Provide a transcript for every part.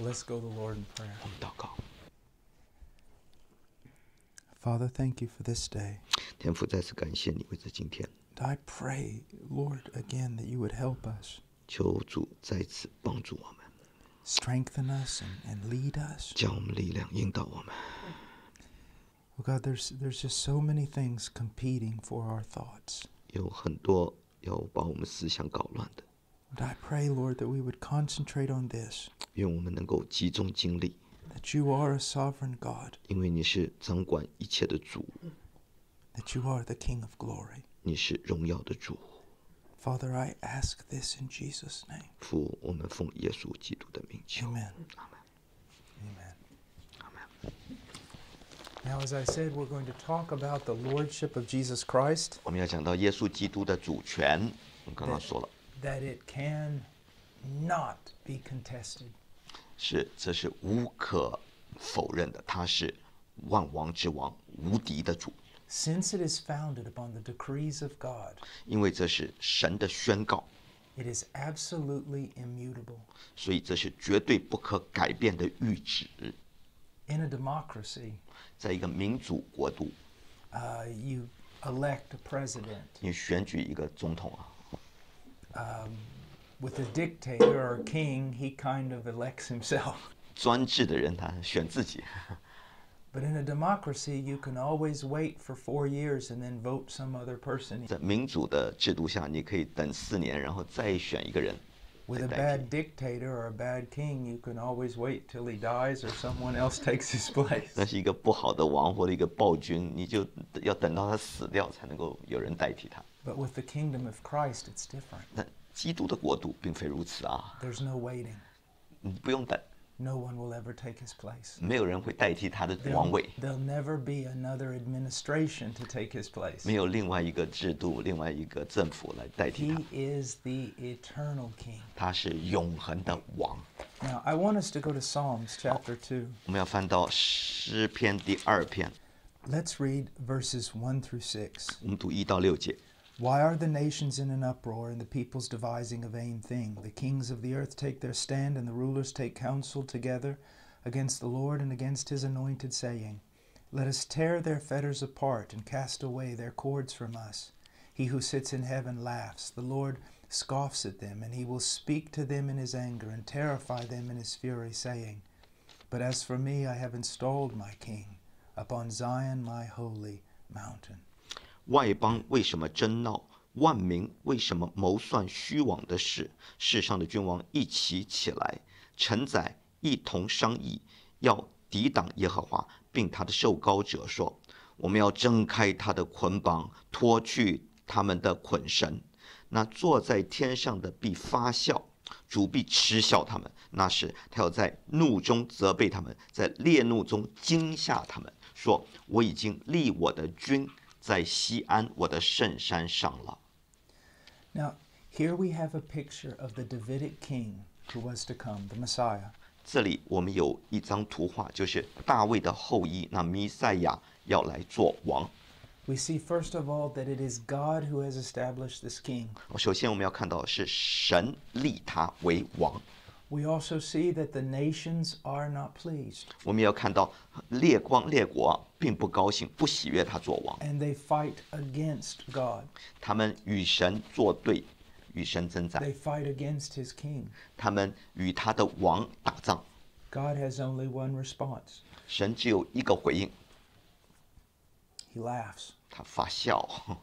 Let's go to the Lord in prayer. 我们祷告。 Father, thank you for this day. 天父，再次感谢你为这今天， I pray, Lord, again that you would help us, 求主再次帮助我们， strengthen us and lead us. 将我们力量引导我们。 Oh God, there's just so many things competing for our thoughts. 有很多要把我们思想搞乱的， But I pray, Lord, that we would concentrate on this, 愿我们能够集中精力， that you are a sovereign God, 因为你是掌管一切的主， that you are the King of glory. 你是荣耀的主。 Father, I ask this in Jesus' name. 父，我们奉耶稣基督的名求。 Amen. 阿门。 Amen. 阿门。 Now, as I said, we're going to talk about the lordship of Jesus Christ, 我们要讲到耶稣基督的主权。我刚刚说了， that it can not be contested. 这是无可否认的，他是万王之王，无敌的主。 Since it is founded upon the decrees of God, 因为这是神的宣告， it is absolutely immutable. 所以这是绝对不可改变的谕旨。 In a democracy, 在一个民主国度， you elect a president. 你选举一个总统啊， With a dictator or a king, he kind of elects himself. 专制的人他选自己。 But in a democracy, you can always wait for 4 years and then vote some other person. 在民主的制度下，你可以等4年，然后再选一个人。 With a bad dictator or a bad king, you can always wait till he dies or someone else takes his place. 那是一个不好的王或者一个暴君，你就要等到他死掉才能够有人代替他。 But with the kingdom of Christ, it's different. 那基督的国度并非如此啊， There's no waiting. 你不用等， No one will ever take his place. 没有人会代替他的王位， There'll never be another administration to take his place. 没有另外一个制度、另外一个政府来代替 He 他。 is the eternal king. 他是永恒的王。 Now, I want us to go to Psalms chapter 2. 我们要翻到诗篇第2篇， Let's read verses 1 through 6. 我们读1到6节。 Why are the nations in an uproar and the peoples devising a vain thing? The kings of the earth take their stand and the rulers take counsel together against the Lord and against his anointed, saying, Let us tear their fetters apart and cast away their cords from us. He who sits in heaven laughs. The Lord scoffs at them, and he will speak to them in his anger and terrify them in his fury, saying, But as for me, I have installed my king upon Zion, my holy mountain. 外邦为什么争闹？万民为什么谋算虚妄的事？世上的君王一起起来，臣宰一同商议，要抵挡耶和华，并他的受膏者说：我们要挣开他的捆绑，脱去他们的捆绳。那坐在天上的必发笑，主必嗤笑他们。那时他要在怒中责备他们，在烈怒中惊吓他们，说：我已经立我的君在西安我的圣山上了。 Now, here we have a picture of the Davidic king who was to come, the Messiah. 这里我们有一张图画，就是大卫的后裔，那弥赛亚要来做王。 We see, first of all, that it is God who has established this king. 首先我们要看到是神立他为王， We also see that the nations are not pleased, 我们要看到列国并不高兴，不喜悦他做王， and they fight against God. 他们与神作对，与神征战， They fight against his king. 他们与他的王打仗。 God has only one response. 神只有一个回应， He laughs. 他发笑，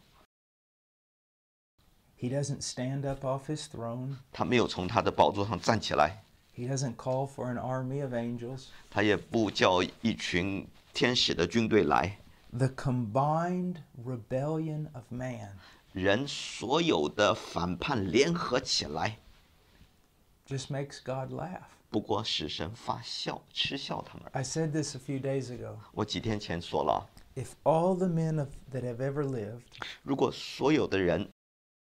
He doesn't stand up off his throne. 他没有从他的宝座上站起来， He doesn't call for an army of angels. 他也不叫一群天使的军队来。 The combined rebellion of man 人所有的反叛联合起来， just makes God laugh. 不过使神发笑，嗤笑他们。 I said this a few days ago. 我几天前说了， If all the men that have ever lived, 如果所有的人，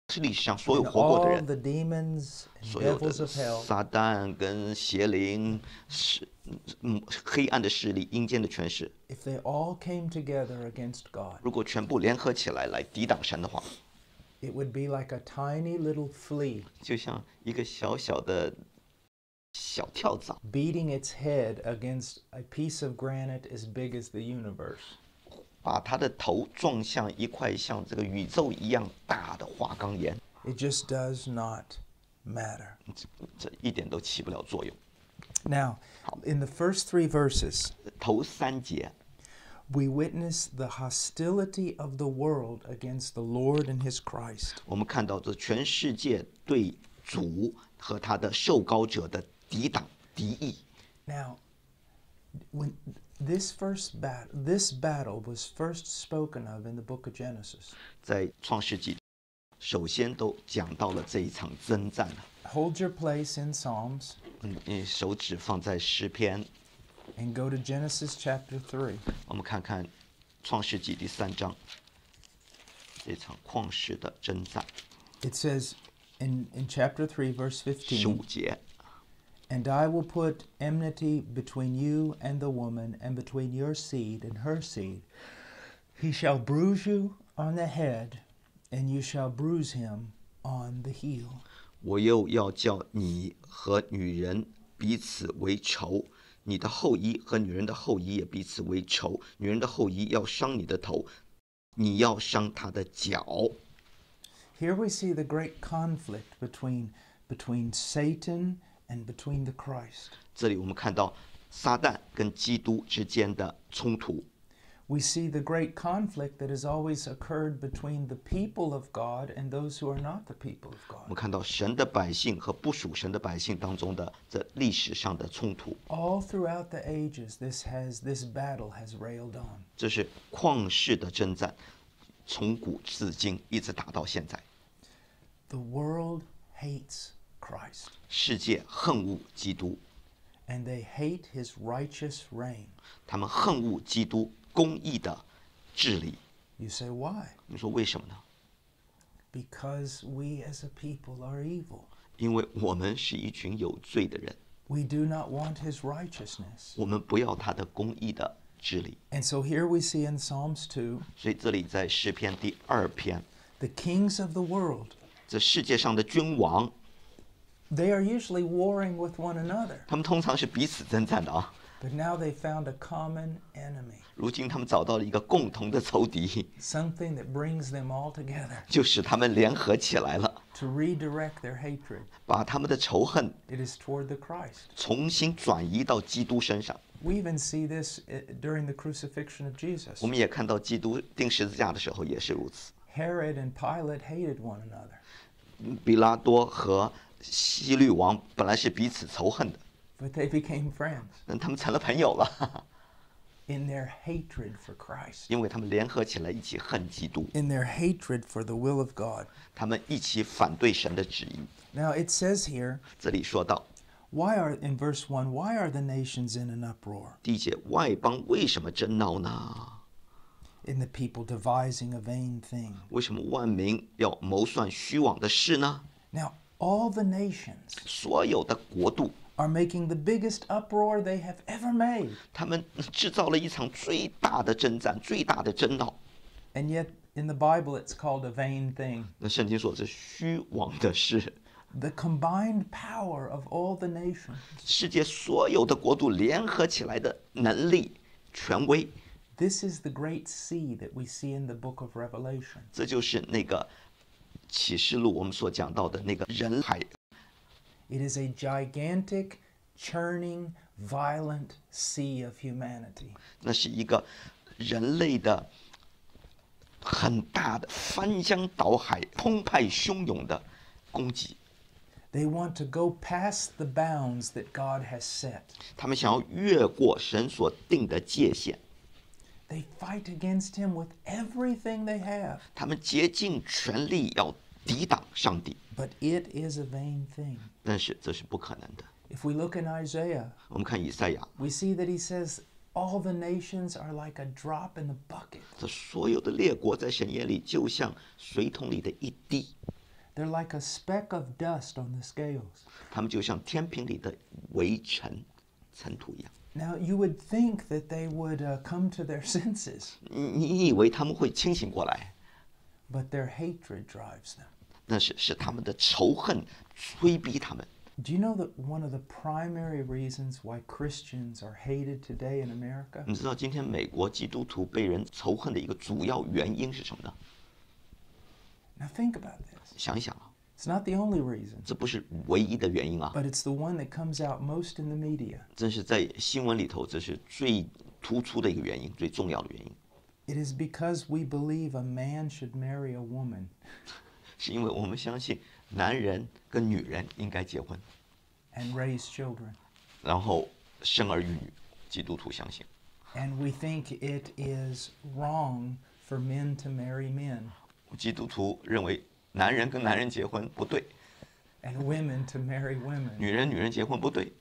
是历史上所有 and 活过的 all 人， the demons and 所有的 devils of hell, 撒旦跟邪灵、黑暗的势力、阴间的权势， if they all came together against God, 如果全部联合起来抵挡神的话， it would be like a tiny little flea 就像一个小小的小跳蚤， beating its head against a piece of granite as big as the universe. 把它的头撞向一块像这个宇宙一样大的花岗岩， It just does not matter. 这一点都起不了作用。 Now, in the first 3 verses, 头3节， we witness the hostility of the world against the Lord and his Christ. 我们看到这全世界对主和他的受膏者的抵挡敌意。 Now, when this battle was first spoken of in the book of Genesis. 在创世纪，首先都讲到了这一场征战。 Hold your place in Psalms 你手指放在诗篇， and go to Genesis chapter 3. 我们看看创世纪第3章，这场旷世的征战。 It says in chapter 3, verse 15, 15节， And I will put enmity between you and the woman, and between your seed and her seed. He shall bruise you on the head, and you shall bruise him on the heel. 我又要叫你和女人彼此为仇，你的后裔和女人的后裔也彼此为仇。女人的后裔要伤你的头，你要伤她的脚。 Here we see the great conflict between Satan and between the Christ. 这里我们看到撒旦跟基督之间的冲突。 We see the great conflict that has always occurred between the people of God and those who are not the people of 我们 God. 看到神的百姓和不属神的百姓当中的这历史上的冲突， All throughout the ages, this battle has railed on. 这是旷世的征战，从古至今一直打到现在。 The world hates Christ, 世界恨恶基督， and they hate his righteous reign. 他们恨恶基督公义的治理。 You say, why? 你说为什么呢？ Because we as a people are evil. 因为我们是一群有罪的人， We do not want his righteousness. 我们不要他的公义的治理。 And so here we see in Psalms 2, 所以这里在诗篇第2篇， the kings of the world, 这世界上的君王， they are usually warring with one another. 他们通常是彼此征战的啊。 But now they found a common enemy, 如今他们找到了一个共同的仇敌， something that brings them all together 就使他们联合起来了， to redirect their hatred. 把他们的仇恨 It is toward the Christ. 重新转移到基督身上。 We even see this during the crucifixion of Jesus. 我们也看到基督钉十字架的时候也是如此。 Herod and Pilate hated one another, 比拉多和希律王本来是彼此仇恨的， but they became friends 但他们成了朋友了， in their hatred for Christ, 因为他们联合起来一起恨基督， in their hatred for the will of God. 他们一起反对神的旨意。 Now it says here, 这里说到 in verse 1, why are the nations in an uproar? 第一节，外邦为什么争闹呢？ In the people devising a vain thing. 为什么万民要谋算虚妄的事呢？ Now, all the nations 所有的国度， are making the biggest uproar they have ever made. 他们制造了一场最大的征战、最大的争闹。 And yet, in the Bible, it's called a vain thing. 那圣经说这虚妄的事， The combined power of all the nations. 世界所有的国度联合起来的能力、权威， This is the great sea that we see in the book of Revelation. 这就是那个启示录我们所讲到的那个人海。 It is a gigantic, churning, violent sea of humanity. 那是一个人类的很大的翻江倒海、澎湃汹涌的攻击。 They want to go past the bounds that God has set. 他们想要越过神所定的界限， They fight against him with everything they have. 他们竭尽全力要抵挡上帝， But it is a vain thing. 但是这是不可能的。 If we look in Isaiah, 我们看以赛亚， we see that he says, all the nations are like a drop in the bucket. 这所有的列国在神眼里就像水桶里的一滴， They're like a speck of dust on the scales. 他们就像天平里的微尘土一样。 Now, you would think that they would come to their senses, 你以为他们会清醒过来？ but their hatred drives them. 那是他们的仇恨催逼他们。Do you know that one of the primary reasons why Christians are hated today in America? 你知道今天美国基督徒被人仇恨的一个主要原因是什么呢？ Now think about this. 想一想啊， It's not the only reason, 这不是唯一的原因啊， but it's the one that comes out most in the media. 真是在新闻里头，这是最突出的一个原因，最重要的原因， It is because we believe a man should marry a woman 是因为我们相信男人跟女人应该结婚， and raise children. 然后生儿育女。基督徒相信， And we think it is wrong for men to marry men 基督徒认为男人跟男人结婚不对， and women to marry women. 女人结婚不对。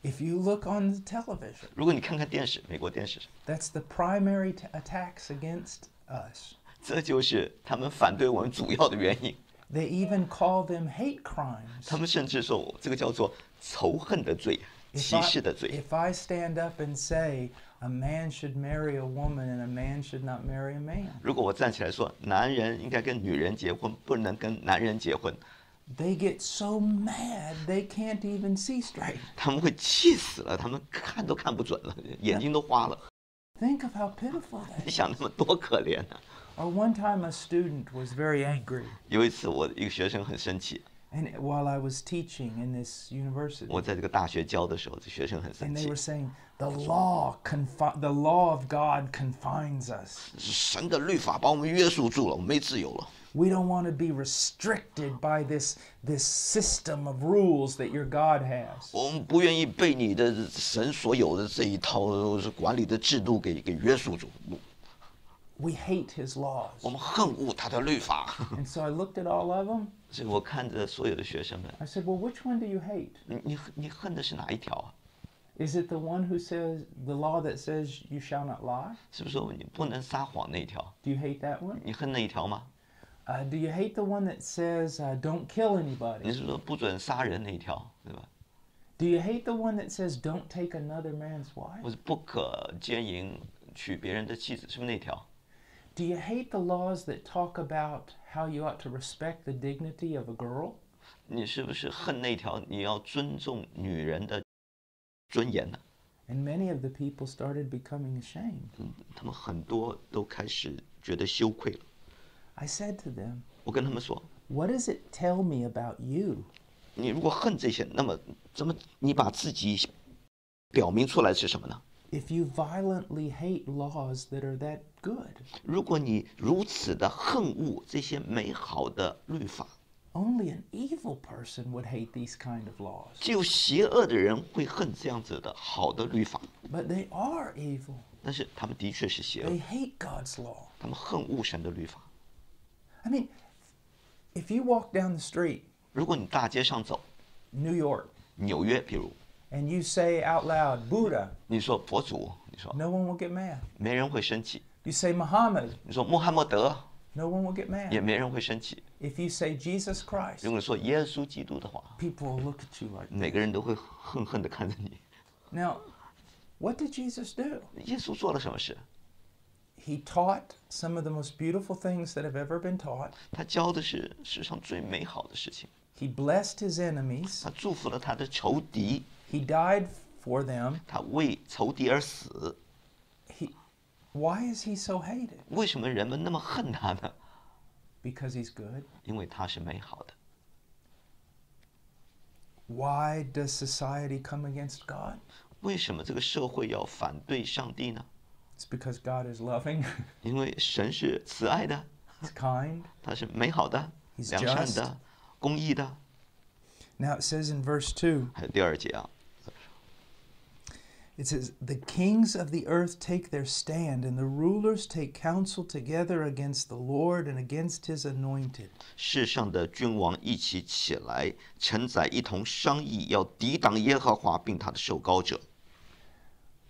If you look on the television, 如果你看看电视，美国电视上， that's the primary attacks against us. 这就是他们反对我们主要的原因。 They even call them hate crimes. 他们甚至说这个叫做仇恨的罪、歧视的罪。 If I stand up and say a man should marry a woman and a man should not marry a man, 如果我站起来说男人应该跟女人结婚，不能跟男人结婚， they get so mad they can't even see straight. 他们会气死了，他们看都看不准了，眼睛都花了。 Think of how pitiful that 你 is. 想他们多可怜啊！ Or one time a student was very angry, 有一次我一个学生很生气， and while I was teaching in this 我 university, 在这个大学教的时候，这学生很生 and they 气 were，saying the law of God confines us. 是神的律法把我们约束住了，我们没自由了。 We don't want to be restricted by this system of rules that your God has. 我们不愿意被你的神所有的这一套管理的制度给约束住， We hate his laws. 我们恨恶他的律法。 And so I looked at all of them. 所以我看着所有的学生们， I said, well, which one do you hate? 你恨的是哪一条啊？ Is it the one who says, the law that says you shall not lie? 是不是说你不能撒谎那一条？ Do you hate that one? 你恨那一条吗？ Do you hate the one that says, don't kill 你 anybody? 是说不准杀人那一条，对吧？ Do you hate the one that says, don't take another man's wife? 或者不可奸淫娶别人的妻子，是不是那条？ Do you hate the laws that talk about how you ought to respect the dignity of a girl? 你是不是恨那条你要尊重女人的尊严呢？ And many of the people started becoming ashamed. 他们很多都开始觉得羞愧了。 I said to them, 我跟他们说， what does it tell me about you? 你如果恨这些，那么怎么你把自己表明出来是什么呢？ If you violently hate laws that are that good, 如果你如此的恨恶这些美好的律法， only an evil person would hate these kind of laws. 只有邪恶的人会恨这样子的好的律法。 But they are evil. 但是他们的确是邪恶， They hate God's law. 他们恨恶神的律法。 I mean, if you walk down the street, 如果你大街上走， New York, 纽约，比如 and you say out loud, Buddha, 你说佛祖，你说 no one will get mad. 没人会生气； You say Muhammad, 你说穆罕默德， no one will get 也 mad. 没人会生气。 If you say Jesus Christ, 如果说耶稣基督的话， people will look at you like 每 that. 个人都会恨恨地看着你。 Now, what did Jesus do? 耶稣做了什么事？ He taught some of the most beautiful things that have ever been taught. 他教的是世上最美好的事情。 He blessed his enemies. 他祝福了他的仇敌， He died for them. 他为仇敌而死。 Why is he so hated? 为什么人们那么恨他呢？ Because he's good. 因为他是美好的。 Why does society come against God? 为什么这个社会要反对上帝呢？ It's because God is loving. 因为神是慈爱的， He's kind. 他是美好的、 He's 良善的、公义的。 Now it says in verse 2, 还有第二节啊， it says, the kings of the earth take their stand, and the rulers take counsel together against the Lord and against his anointed. 世上的君王一起起来，臣宰一同商议，要抵挡耶和华并他的受膏者。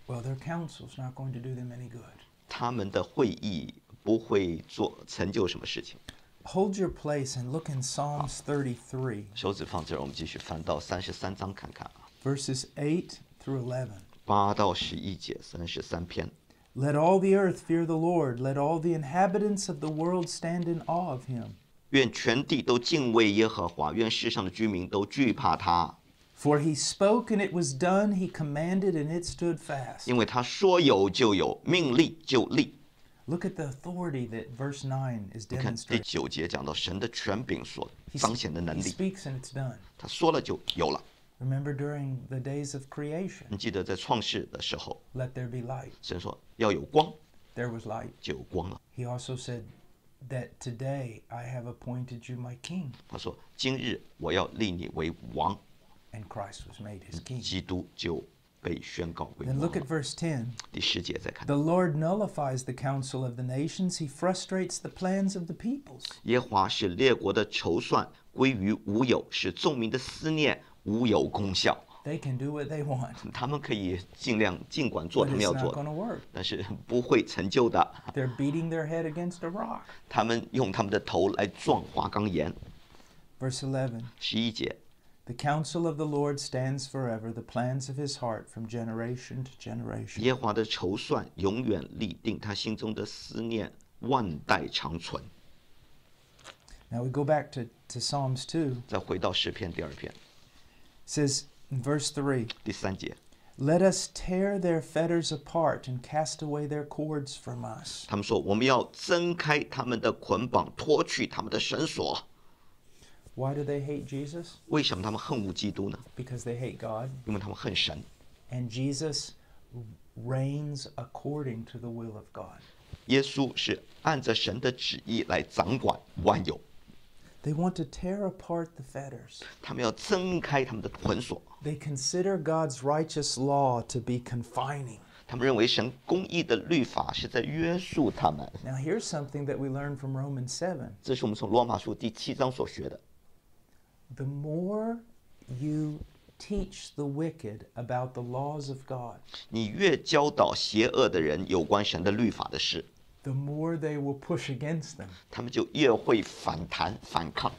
Well, their counsel's not going to do them any good. 他们的会议不会成就什么事情。 Hold your place and look in Psalms 33, 手指放这儿，我们继续翻到33章看看啊verses 8 through 11. ，8到11节，33篇。 Let all the earth fear the Lord. Let all the inhabitants of the world stand in awe of him. 愿全地都敬畏耶和华，愿世上的居民都惧怕他。For he spoke and it was done, he commanded and it stood fast. 因为他说有就有，命立就立。Look at the authority that verse 9 is 你看第 demonstrating. 9节讲到神的权柄所彰显的能 He 力， speaks and it's done. 他说了就有了。 Remember during the days of creation, 你记得在创世的时候， let there be light. 神说要有光， There was light. 就有光了。 He also said that today I have appointed you my king. 他说今日我要立你为王， And Christ was made his king. 基督就被宣告为 Then 王 look 了 at。verse 10. 第10节再看， The Lord nullifies the counsel of the nations. He frustrates the plans of the peoples. 耶和华使列国的筹算归于无有，使众民的思念无有功效。 They can do what they want, 他们可以尽管做 but 他们 it's 要 not 做 going 的， to work. 但是不会成就的。 They're beating their head against a rock. 他们用他们的头来撞花岗岩。 Verse 11. 11节， The counsel of the Lord stands forever, the plans of his heart from generation to generation. 耶和华的筹算永远立定，他心中的思念万代长存。 Now we go back to Psalms 2. 再回到诗篇第2篇 It says in verse 3, 第3节， Let us tear their fetters apart and cast away their cords from us. 他们说我们要挣开他们的捆绑，脱去他们的绳索。 Why do they hate Jesus? 为什么他们恨恶基督呢？ Because they hate God. 因为他们恨神。 And Jesus reigns according to the will of God. 耶稣是按着神的旨意来掌管万有， They want to tear apart the fetters. 他们要挣开他们的捆锁。 They consider God's righteous law to be confining. 他们认为神公义的律法是在约束他们。 Now here's something that we learned from Romans 7. 这是我们从罗马书第7章所学的。 The more you teach the wicked about the laws of God, 你越教导邪恶的人有关神的律法的事， the more they will push against them. 他们就越会反弹反抗。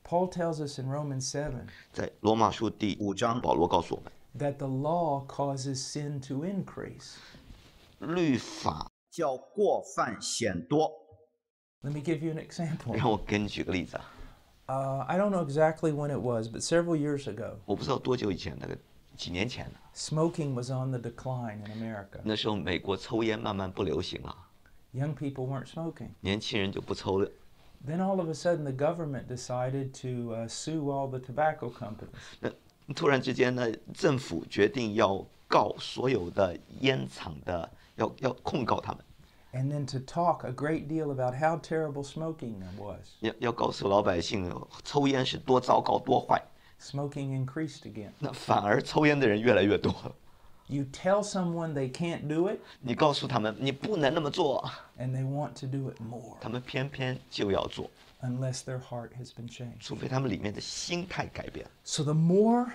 Paul tells us in Romans 7在罗马书第5章，保罗告诉我们， that the law causes sin to increase. 律法叫过犯显多。 Let me give you an example. 让我给你举个例子啊， I don't know exactly when it was, but several years ago, 我不知道多久以前，几年前了。 smoking was on the decline in America. 那时候美国抽烟慢慢不流行了， Young people weren't smoking. 年轻人就不抽了。 Then all of a sudden, the government decided to sue all the tobacco companies. 那突然之间呢，政府决定要告所有的烟厂的，要控告他们， And then to talk a great deal about how terrible smoking was. 要告诉老百姓抽烟是多糟糕多坏。 Smoking increased again. 那反而抽烟的人越来越多了。 You tell someone they can't do it, 你告诉他们你不能那么做， and they want to do it more, 他们偏偏就要做， unless their heart has been changed. 除非他们里面的心态改变。 So the more,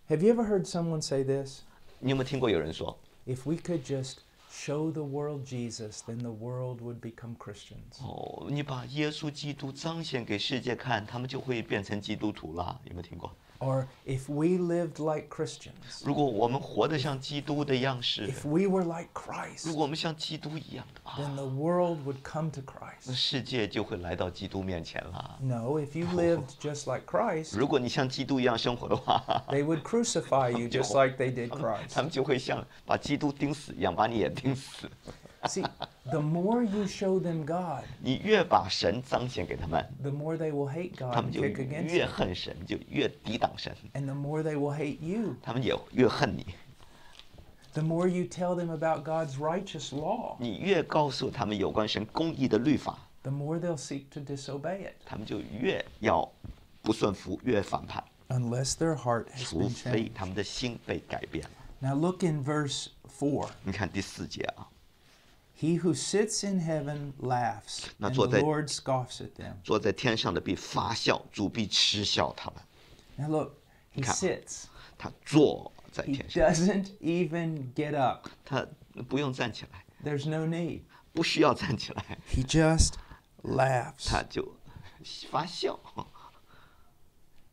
have you ever heard someone say this? 你有没有听过有人说， If we could just show the world Jesus, then the world would become Christians. 哦，你把耶稣基督彰显给世界看，他们就会变成基督徒了？有没有听过？ Or if we lived like Christians, 如果我们活得像基督的样式， if we were like 如 Christ, 果我们像基督一样的 then the world would come to 那 Christ. 世界就会来到基督面前了。 No, if you lived just like Christ, 如果你像基督一样生活的话， they would crucify you just like they did 他 Christ. 们就会像把基督钉死一样，把你也钉死。 See, the more you show them God, 你越把神彰显给他们， the more they will hate 他 God 们 and 就 kick against 越 Him. 恨神，就越抵挡神， And the more they will hate you. 他们也越恨你。 The more you tell them about God's righteous law, 你越告诉他们有关神公义的律法， the more they'll seek to disobey it, 他们就越要不顺服，越反叛， unless their heart has 除 been 非 changed. 他们的心被改变了。 Now look in verse 4. 你看第4节啊， He who sits in heaven laughs, 那 and 坐 the 在- Lord scoffs at them. 坐在天上的必发笑，主必嗤笑他们。 Now look, he Come. sits. 他坐在 He 天上， doesn't even get up. 他不用站起来， There's no need. 不需要站起来， He just laughs. 他就发笑。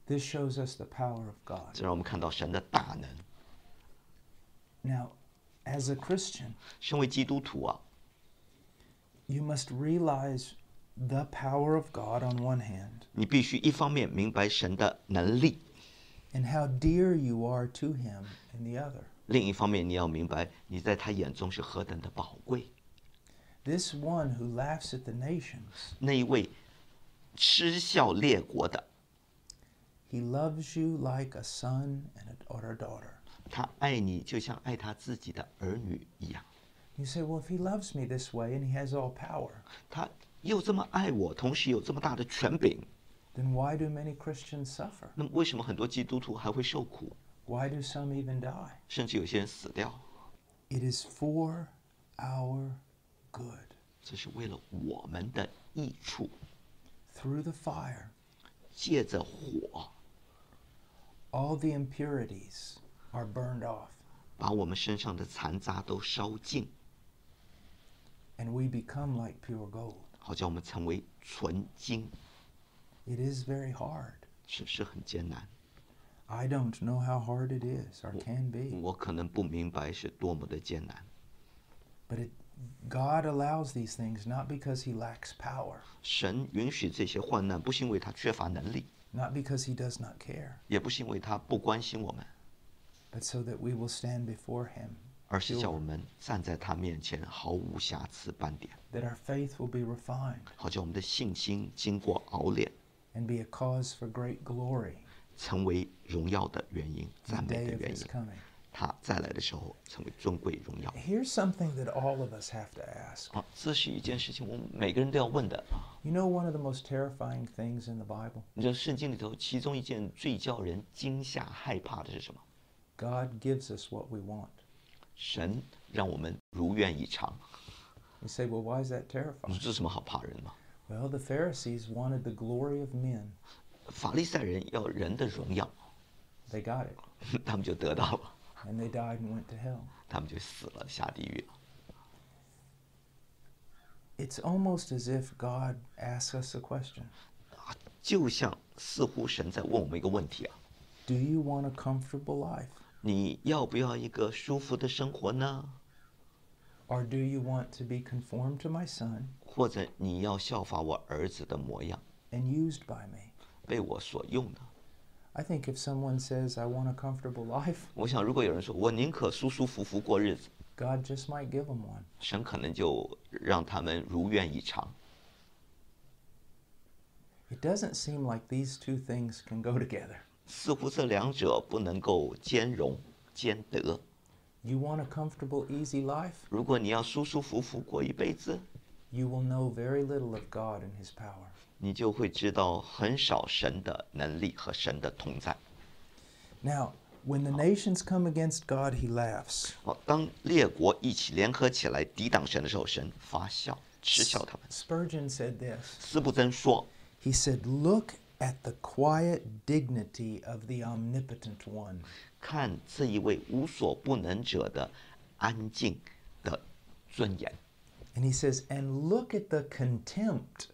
This shows us the power of God. 这让我们看到神的大能。 Now, as a Christian, 身为基督徒啊， you must realize the power of God on one hand 你必须一方面明白神的能力， and how dear you are to him in the other. 另一方面你要明白你在他眼中是何等的宝贵。 This one who laughs at the nations, 那一位嗤笑列国的， he loves you like a son or a daughter. 他爱你就像爱他自己的儿女一样。 You say, well, if he loves me this way and he has all power, 他又这么爱我，同时有这么大的权柄， then why do many Christians suffer? 那么为什么很多基督徒还会受苦， Why do some even die? 甚至有些人死掉？ It is for our good. 这是为了我们的益处， Through the fire, 借着火 all the impurities are burned off, 把我们身上的残渣都烧尽， and we become like pure gold. 好叫我们成为纯金。 It is very hard. 是很艰难， I don't know how hard it is or can be, 我可能不明白是多么的艰难。 but God allows these things not because he lacks power, 神允许这些患难，不是因为他缺乏能力， not because he does not care, 也不是因为他不关心我们， but so that we will stand before him, 而是叫我们站在他面前毫无瑕疵半点， that our faith will be refined 好叫我们的信心经过熬炼， and be a cause for great glory 成为荣耀的原因、 in 赞 the 美 day 的 of 原 his 因。 coming. 他再来的时候成为尊贵荣耀。 Here's something that all of us have to ask. 啊，这是一件事情，我们每个人都要问的。 You know one of the most terrifying things in the Bible? 你知道圣经里头其中一件最叫人惊吓害怕的是什么？ God gives us what we want. 神让我们如愿以偿。 You say, well, why is that 你说 terrifying? 这有什么好怕人吗？ Well, the Pharisees wanted the glory of men. 法利赛人要人的荣耀， They got it, 他们就得到了， and they died and went to hell. 他们就死了，下地狱了。 It's almost as if God asks us a question. 就像似乎神在问我们一个问题啊： Do you want a comfortable life? 你要不要一个舒服的生活呢？ Or do you want to be conformed to my son 或者你要效法我儿子的模样， and used by me? 被我所用呢？ I think if someone says, I want a comfortable life, 我想，如果有人说我宁可舒舒服服过日子， God just might give them one. 神可能就让他们如愿以偿。 It doesn't seem like these two things can go together. 似乎这两者不能够兼容兼得。 You want a comfortable, easy life? 如果你要舒舒服服过一辈子， You will know very little of God and his power. 你就会知道很少神的能力和神的同在。 Now, when the nations come against God, he laughs. 好，当列国一起联合起来抵挡神的时候，神发笑，嗤笑他们。 Spurgeon said this. 斯布真说 He said, Look at the quiet dignity of the omnipotent one.：“ 看这一位无所不能者的安静的尊严。 And he says, And look at the contempt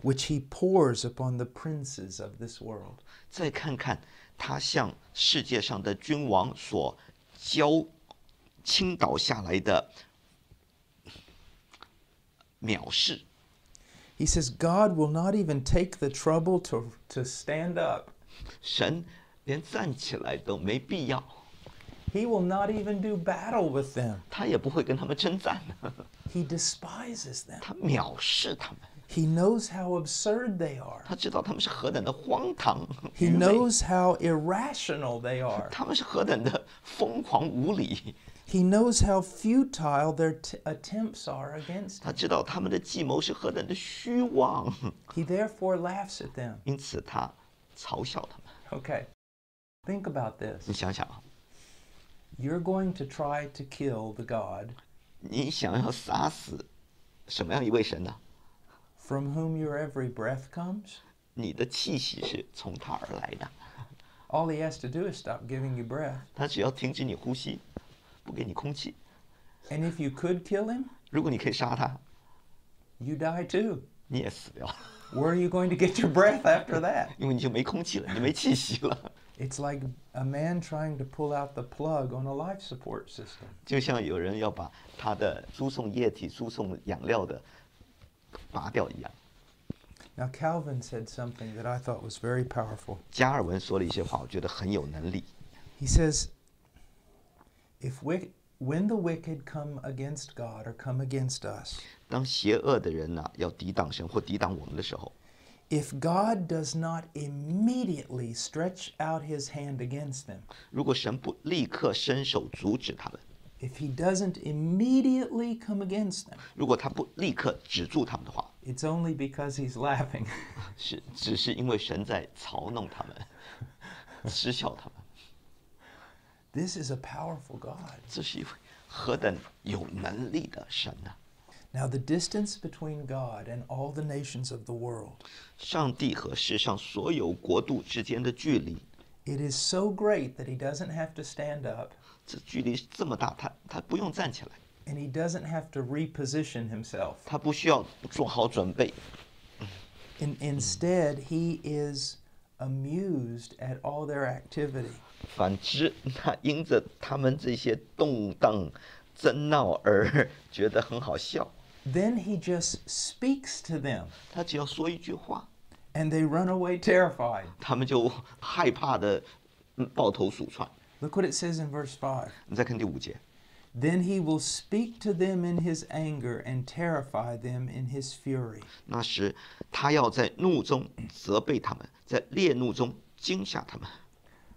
which he pours upon the princes of this world. ”再看看他向世界上的君王所倾倒下来的藐视。 He says, God will not even take the trouble to stand up. 神连站起来都没必要， He will not even do battle with them. 他也不会跟他们征战， He despises them. 他藐视他们， He knows how absurd they are. 他知道他们是何等的荒唐 He 愚昧， knows how irrational they are. 他们是何等的疯狂无理， He knows how futile their attempts are against 他 him. 知道他们的计谋是何等的虚妄， He therefore laughs at them. 因此他嘲笑他们。 Okay, think about this. 你想想啊， You're going to try to kill the God 你想要杀死什么样一位神呢？ from whom your every breath comes? 你的气息是从他而来的， All he has to do is stop giving you breath. 他只要停止你呼吸，不给你空气。 And if you could kill him, 如果你可以杀他， you die too. 你也死掉了， Where are you going to get your breath after that? 因为你就没空气了，你没气息了。 It's like a man trying to pull out the plug on a life support system. 就像有人要把他的输送液体、输送养料的拔掉一样。Now, Calvin said something that I thought was very powerful. 加尔文说了一些话，我觉得很有能力。He says, when the wicked come against God or come against us, 当邪恶的人呢、要抵挡神或抵挡我们的时候， if God does not immediately stretch out his hand against them, 如果神不立刻伸手阻止他们， if he doesn't immediately come against them, 如果他不立刻止住他们的话， it's only because he's laughing. 只是因为神在嘲弄他们，嗤笑他们。This is a powerful God. 这是一位何等有能力的神呢、Now, the distance between God and all the nations of the world, 上帝和世上所有国度之间的距离， it is so great that he doesn't have to stand up 这距离这么大，他不用站起来， and he doesn't have to reposition himself. 他不需要做好准备， Instead, he is amused at all their activity. 反之，他因着他们这些动荡、争闹而觉得很好笑。 Then he just speaks to them, 他只要说一句话， and they run away terrified. 他们就害怕的抱头鼠窜。 Look what it says in verse 5. 你再看第5节， Then he will speak to them in his anger and terrify them in his fury. 那时他要在怒中责备他们，在烈怒中惊吓他们。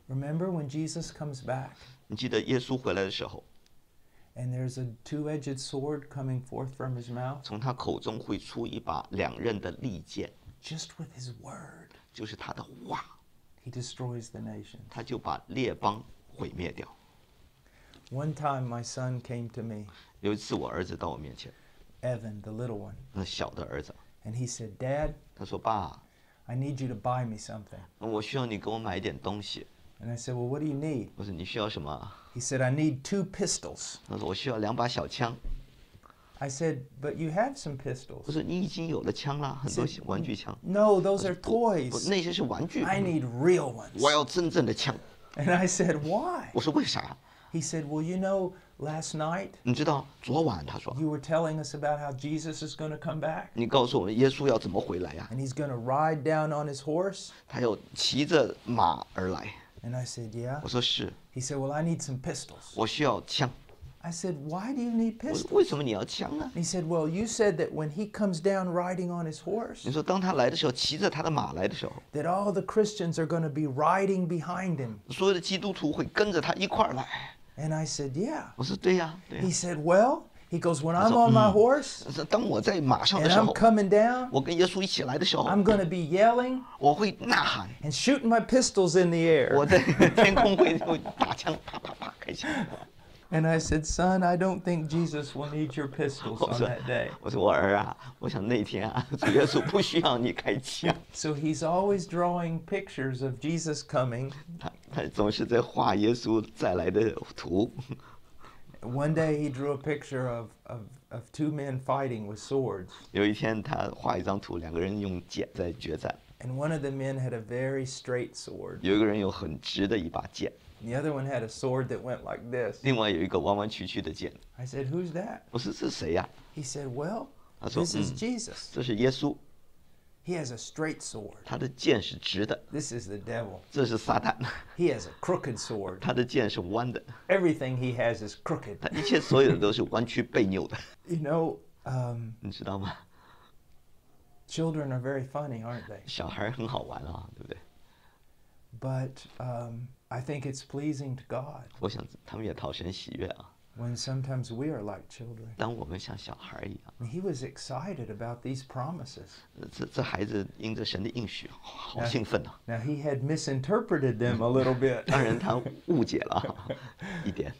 Remember when Jesus comes back 你记得耶稣回来的时候， and there's a two-edged sword coming forth from his mouth? 从他口中会出一把两刃的利剑， Just with his word, 就是他的话， he destroys the nation. 他就把列邦毁灭掉。 One time my son came to me, 有一次我儿子到我面前， Evan, the little one, 那小的儿子， and he said, Dad, 他说：“爸， I need you to buy me something. 我需要你给我买一点东西。 And I said, well, what do you need? 我说：“你需要什么 He said, I need 2 pistols. ？”他说：“我需要2把小枪。 I said, but you have some ” pistols. 我说：“你已经有了枪啦，很多玩具枪。 No, those are 不， toys. 那些是玩具。 I need real ones. 我要真正的枪。 And I said, why? 我说：“为啥？ He said, well, you know, last night 你知道昨晚他说 you were telling us about how Jesus is going to come back 你告诉我们耶稣要怎么回来呀、 and he's going to ride down on his horse. 他要骑着马而来。 And I said, yeah. 我说是， He said, well, I need some pistols. 我需要枪。 I said, why do you need 我说 pistols? 为什么你要枪呢？ He said, well, you said that when he comes down riding on his 你 horse, 说当他来的时候，骑着他的马来的时候， that all the Christians are going to be riding behind him. 所有的基督徒会跟着他一块儿来。 And I said, yeah. 我说对呀，对呀 He。said, well, he goes, when I'm on my horse 但是当我在马上 and 的时 I'm 候， coming down, 我跟耶稣一起来的时候， I'm going to be yelling 我会呐喊， and shooting my pistols in the air. 我在天空会打枪，啪啪啪开枪。 And I said, son, I don't think Jesus will need your pistols 我 on 说 that day. 我说我儿啊，我想那天啊，主耶稣不需要你开枪， So he's always drawing pictures of Jesus coming. 他总是在画耶稣再来的图。 One day he drew a picture of 2 men fighting with swords. 有一天他画一张图，两个人用剑在决战， And one of the men had a very straight sword. 有一个人有很直的一把剑， The other one had a sword that went like this. 另外有一个弯弯曲曲的剑。 I said, who's that? 我说这是谁呀、 He said, well, 他说 this is Jesus. 这是耶稣， He has a straight sword. 他的剑是直的， This is the devil. 这是撒旦， He has a crooked sword. 他的剑是弯的， Everything he has is crooked. 他一切所有的都是弯曲背扭的， You know, 你知道吗？ children are very funny, aren't they? 小孩很好玩啊，对不对？ But I think it's pleasing to God 我想他们也讨神喜悦啊。 when sometimes we are like children. 当我们像小孩一样， He was excited about these promises. 这孩子因着神的应许，好兴奋啊！ Now, he had misinterpreted them a little bit. 当然他误解了一点，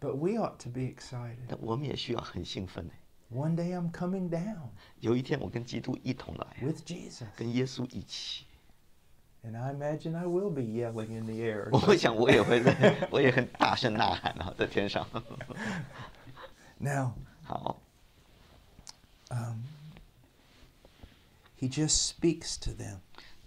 But we ought to be excited. 但我们也需要很兴奋呢。 One day I'm coming down 有一天我跟基督一同来， with Jesus. 跟耶稣一起。 And I imagine I will be yelling in the air. 我会想，我也会在，我也很大声呐喊啊，在天上。 Now, 好， he just speaks to them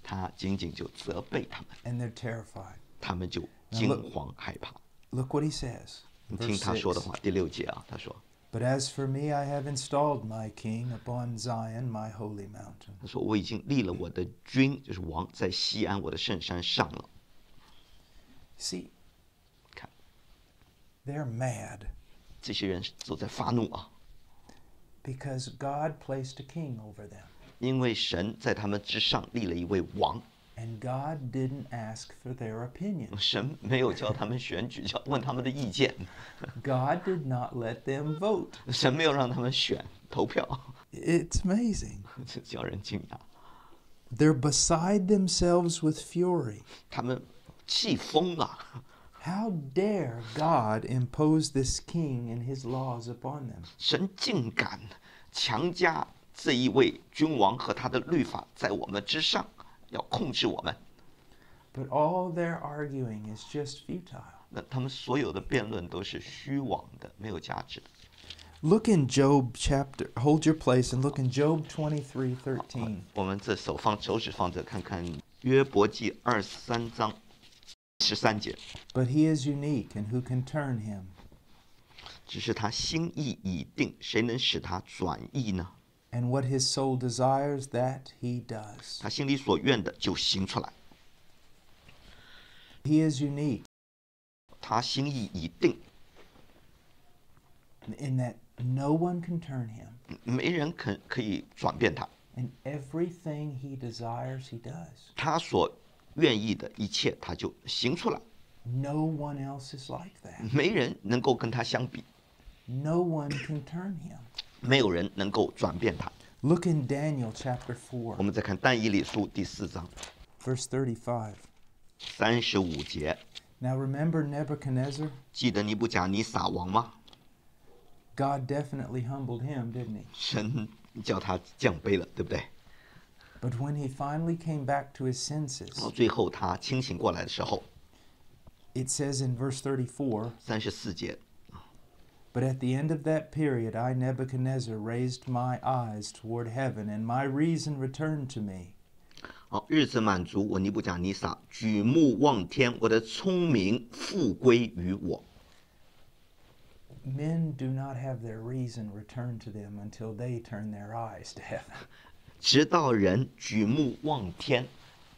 他仅仅就责备他们， and they're terrified. 他们就惊慌害怕。 Look what he says. 你听 Verse 他说的 6. 话，第6节啊，他说 But But as for me, I have installed my king upon Zion, my holy mountain. 他说：“我已经立了我的君，就是王，在西安我的圣山上了。” See, 看， they're mad 这些人都在发怒啊， because God placed a king over them. 因为神在他们之上立了一位王， And God didn't ask for their opinion. 神没有叫他们选举，叫问他们的意见， God did not let them vote. 神没有让他们选投票， It's amazing. 这叫人惊讶。 They're beside themselves with fury. 他们气疯了， How dare God impose this king and his laws upon them? 神竟敢强加这一位君王和他的律法在我们之上，要控制我们。 But all their arguing is just futile. 那他们所有的辩论都是虚妄的，没有价值的。 Look in Job chapter, hold your place and look in Job 23:13. 我们这手指放着，看看约伯记23章13节。 But he is unique, and who can turn him? 只是他心意已定，谁能使他转意呢？ And what his soul desires, that he does. 他心里所愿的就行出来。 He is unique 他心意已定， in that no one can turn him. 没人可以转变他。 And everything he desires, he does. 他所愿意的一切，他就行出来。 No one else is like that. 没人能够跟他相比， No one can turn him. 没有人能够转变他。 Look in Daniel chapter 我 4, 们再看但以理书第4章 verse 35. 35节， Now remember Nebuchadnezzar? 记得尼布甲尼撒王吗？ God definitely humbled him, didn't he? 神叫他降卑了，对不对？ But when he finally came back to his 到 senses, 最后他清醒过来的时候， it says in verse 34, 34节， But at the end of that period, I, Nebuchadnezzar, raised my eyes toward heaven, and my reason returned to me. 好，日子满足，我尼布甲尼撒举目望天，我的聪明复归于我。 Men do not have their reason returned to them until they turn their eyes to heaven. 直到人举目望天，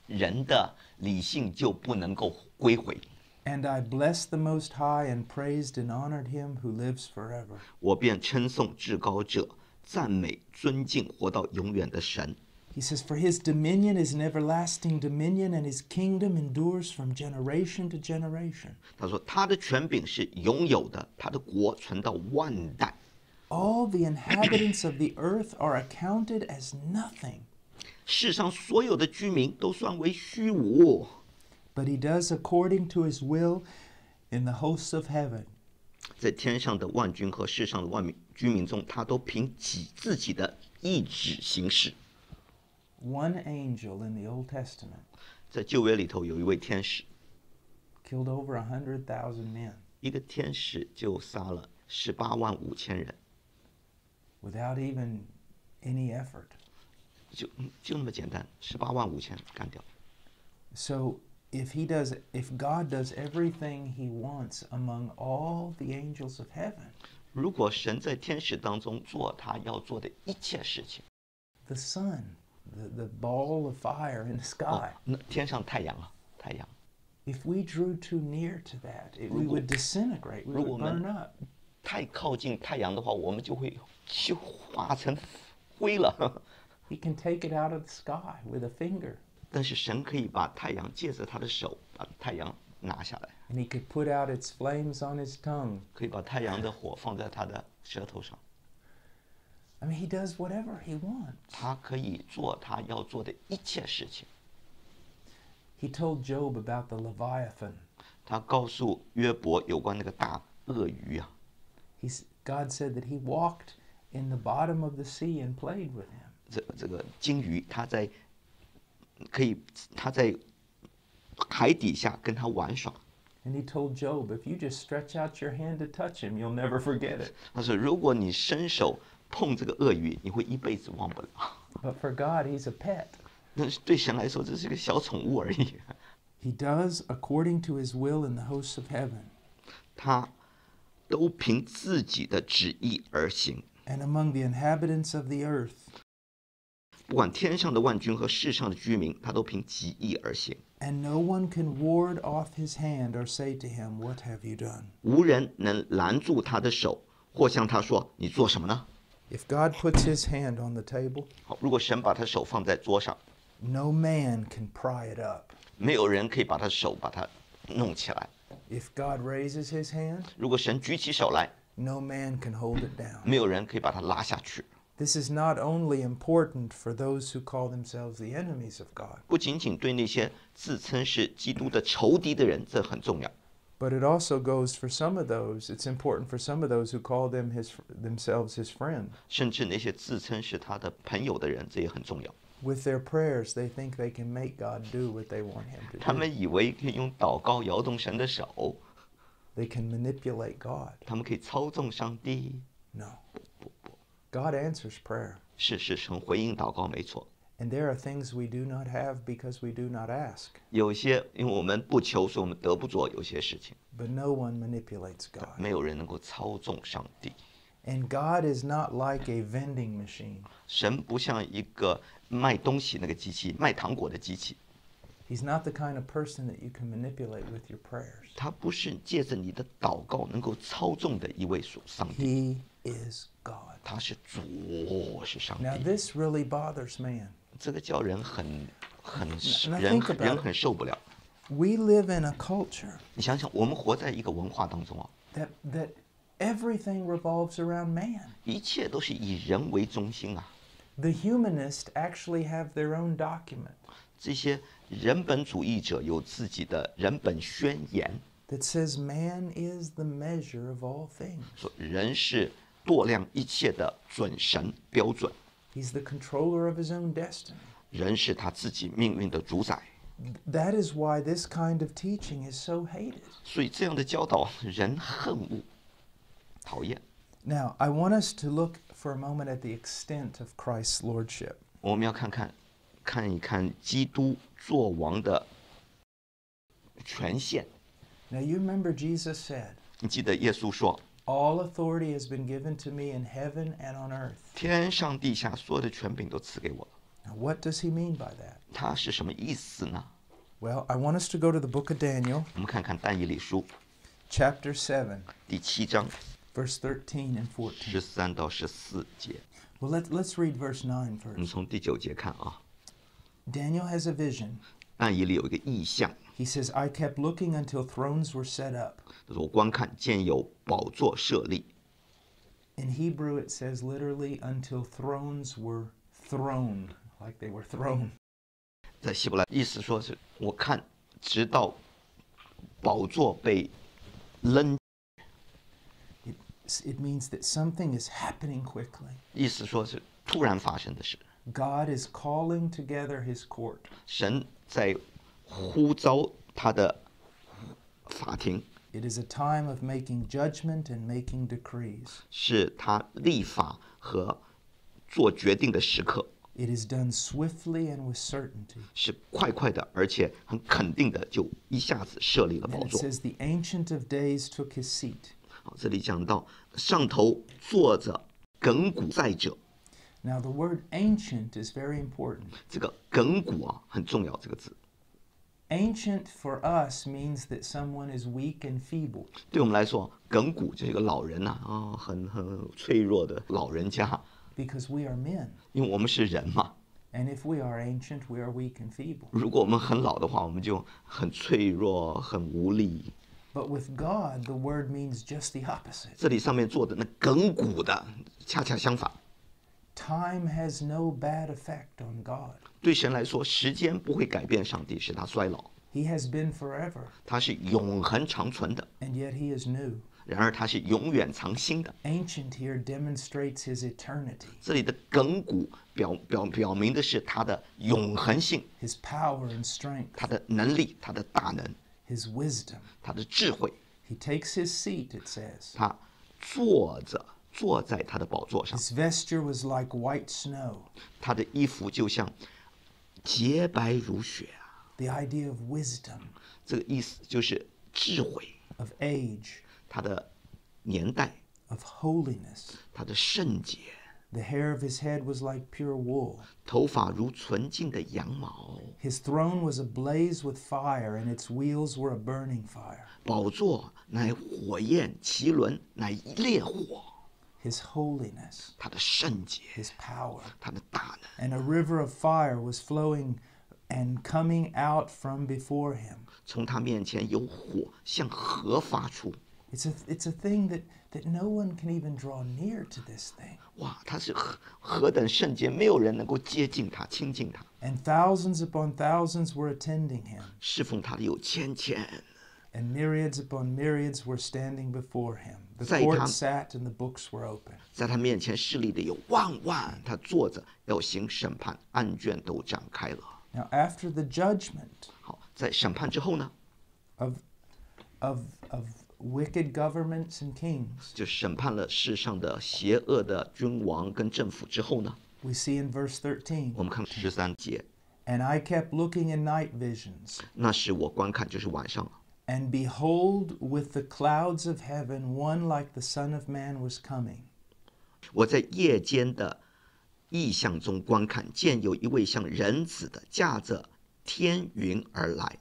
人的理性就不能够归回。 And I blessed the Most High and praised and honored him who lives forever. 我便称颂至高者，赞美尊敬活到永远的神。 He says, For his dominion is an everlasting dominion, and his kingdom endures from generation to generation. 他说他的权柄是永有的，他的国存到万代。 All the inhabitants of the earth are accounted as nothing. 世上所有的居民都算为虚无， But he does according to his will in the hosts of heaven. 在天上的万军和世上的万民居民中，他都凭自己的意志行事。 One angel in the Old Testament 在旧约里头有一位天使， killed over 100,000 men 一个天使就杀了185000人， without even any effort. 就那么简单，185000干掉。 So if God does everything he wants among all the angels of heaven, 如果神在天使当中做他要做的一切事情， the sun, the ball of fire in the sky, 那天上太阳啊，太阳， if we drew too near to that, we would disintegrate, we 如果 would 我们 burn up. 太靠近太阳的话，我们就会化成灰了。 He can take it out of the sky with a finger, 但是神可以把太阳借着他的手把太阳拿下来， and he could put out its flames on his tongue. 可以把太阳的火放在他的舌头上， I mean, he does whatever he wants. 他可以做他要做的一切事情。 He told Job about the Leviathan. 他告诉约伯有关那个大鳄鱼啊， God said that he walked in the bottom of the sea and played with him. 这个鲸鱼，他在海底下跟他玩耍。 And he told Job, if you just stretch out your hand to touch him, you'll never forget it. 他说，如果你伸手碰这个鳄鱼，你会一辈子忘不了。 But for God, he's a pet. 但是对神来说，这是个小宠物而已。 He does according to his will in the hosts of heaven. 他都凭自己的旨意而行。 And among the inhabitants of the earth, 不管天上的万军和世上的居民，他都凭己意而行。 and no one can ward off his hand or say to him, What have you done? 无人能拦住他的手，或向他说：“你做什么呢 If God puts his hand on the table,？” 好，如果神把他手放在桌上， no man can pry it up. 没有人可以把他手把它弄起来。 If God raises his hand, 如果神举起手来， no man can hold it down. 没有人可以把它拉下去。 This is not only important for those who call themselves the enemies of God, 不仅仅对那些自称是基督的仇敌的人，这很重要。 but it also goes for some of those. It's important for some of those who call themselves his friend. 甚至那些自称是他的朋友的人，这也很重要。 With their prayers, they think they can make God do what they want him to 他 do. 们以为可以用祷告摇动神的手， They can manipulate God. 他们可以操纵上帝。 No. God answers prayer. 是神回应祷告，没错。 And there are things we do not have because we do not ask. 有些因为我们不求，所以我们得不着有些事情。 But no one manipulates God. 没有人能够操纵上帝。 And God is not like a vending machine. 神不像一个卖东西那个机器，卖糖果的机器。 He's not the kind of person that you can manipulate with your prayers. 他不是借着你的祷告能够操纵的一位上帝， He is God. 他是主，是上 Now 帝。 this really bothers man. 这个叫人很 Now 人 think about it. 人很受不了。 We live in a culture 你想想，我们活在一个文化当中啊， that everything revolves around man. 一切都是以人为中心啊。 The humanists actually have their own document 这些人本主义者有自己的人本宣言， that says man is the measure of all things. 说人是度量一切的准绳标准， He's the controller of his own destiny. 人是他自己命运的主宰。 That is why this kind of teaching is so hated. 所以这样的教导人恨恶、讨厌。 Now, I want us to look for a moment at the extent of Christ's lordship. 我们要看一看基督作王的权限。 Now, you remember Jesus said, 你记得耶稣说， All authority has been given to me in heaven and on earth. 天上地下所有的权柄都赐给我了。 Now, what does he mean by that? 他是什么意思呢？ Well, I want us to go to the book of Daniel, 我们看看但以理书 chapter 7, 第7章 verse 13 and 14. 13到14节。 Well, let's read verse 9我们 first. 从第9节看啊， Daniel has a vision. 但以理有一个意象， He says, I kept looking until thrones were set up. 他说我观看见有宝座设立。 In Hebrew, it says literally until thrones were thrown, like they were thrown. 在希伯来意思说是我看直到宝座被扔， It means that something is happening quickly. 意思说是突然发生的事。 God is calling together his court. 神在呼召他的法庭， It is a time of making judgment and making decrees. 是他立法和做决定的时刻， It is done swiftly and with certainty. 是快快的，而且很肯定的，就一下子设立了 And 宝 it 座。 says the Ancient of Days took his seat. 好，这里讲到上头坐着亘古在者， Now the word ancient is very important. 这个亘古啊很重要，这个字 Ancient for us means that someone is weak and feeble. 对我们来说，亘古就是一个老人呐，很脆弱的老人家， Because we are men. 因为我们是人嘛。 And if we are ancient, we are weak and feeble. 如果我们很老的话，我们就很脆弱、很无力。 But with God, the word means just the opposite. 这里上面做的那亘古的，恰恰相反。 Time has no bad effect on God. 对神来说，时间不会改变上帝，使他衰老， He has been forever, 他是永恒长存的。 and yet he is new. 然而他是永远长新的。 Ancient here demonstrates his eternity, 这里的亘古表明的是他的永恒性， his power and strength, 他的能力，他的大能， his wisdom. 他的智慧。 He takes his seat, it says. 他坐在他的宝座上， His vesture was like white snow. 他的衣服就像洁白如雪啊。 The idea of wisdom, 这个意思就是智慧， of age, 他的年代， of holiness. 他的圣洁， The hair of his head was like pure wool. 头发如纯净的羊毛， His throne was ablaze with fire, and its wheels were a burning fire. 宝座乃火焰，其轮乃烈火。 His holiness, 他的圣洁， his power, 他的大能， and a river of fire was flowing and coming out from before him. 从他面前有火向河发出。 It's a thing that no one can even draw near to this thing. 哇，他是何等圣洁，没有人能够接近他、亲近他。 And thousands upon thousands were attending him, 侍奉他的有千千， and myriads upon myriads were standing before him. The 在 court 他- sat and the books were open. 在他面前侍立的有万万，他坐着要行审判，案卷都展开了。 Now after the judgment 好，在审判之后呢， of wicked governments and kings, 就审判了世上的邪恶的君王跟政府之后呢， we see in verse 13, 我们看13节， and I kept looking in night visions, 那时我观看就是晚上， and behold, with the clouds of heaven, one like the Son of Man was coming. 我在夜间的异象中观看，见有一位像人子的驾着天云而来，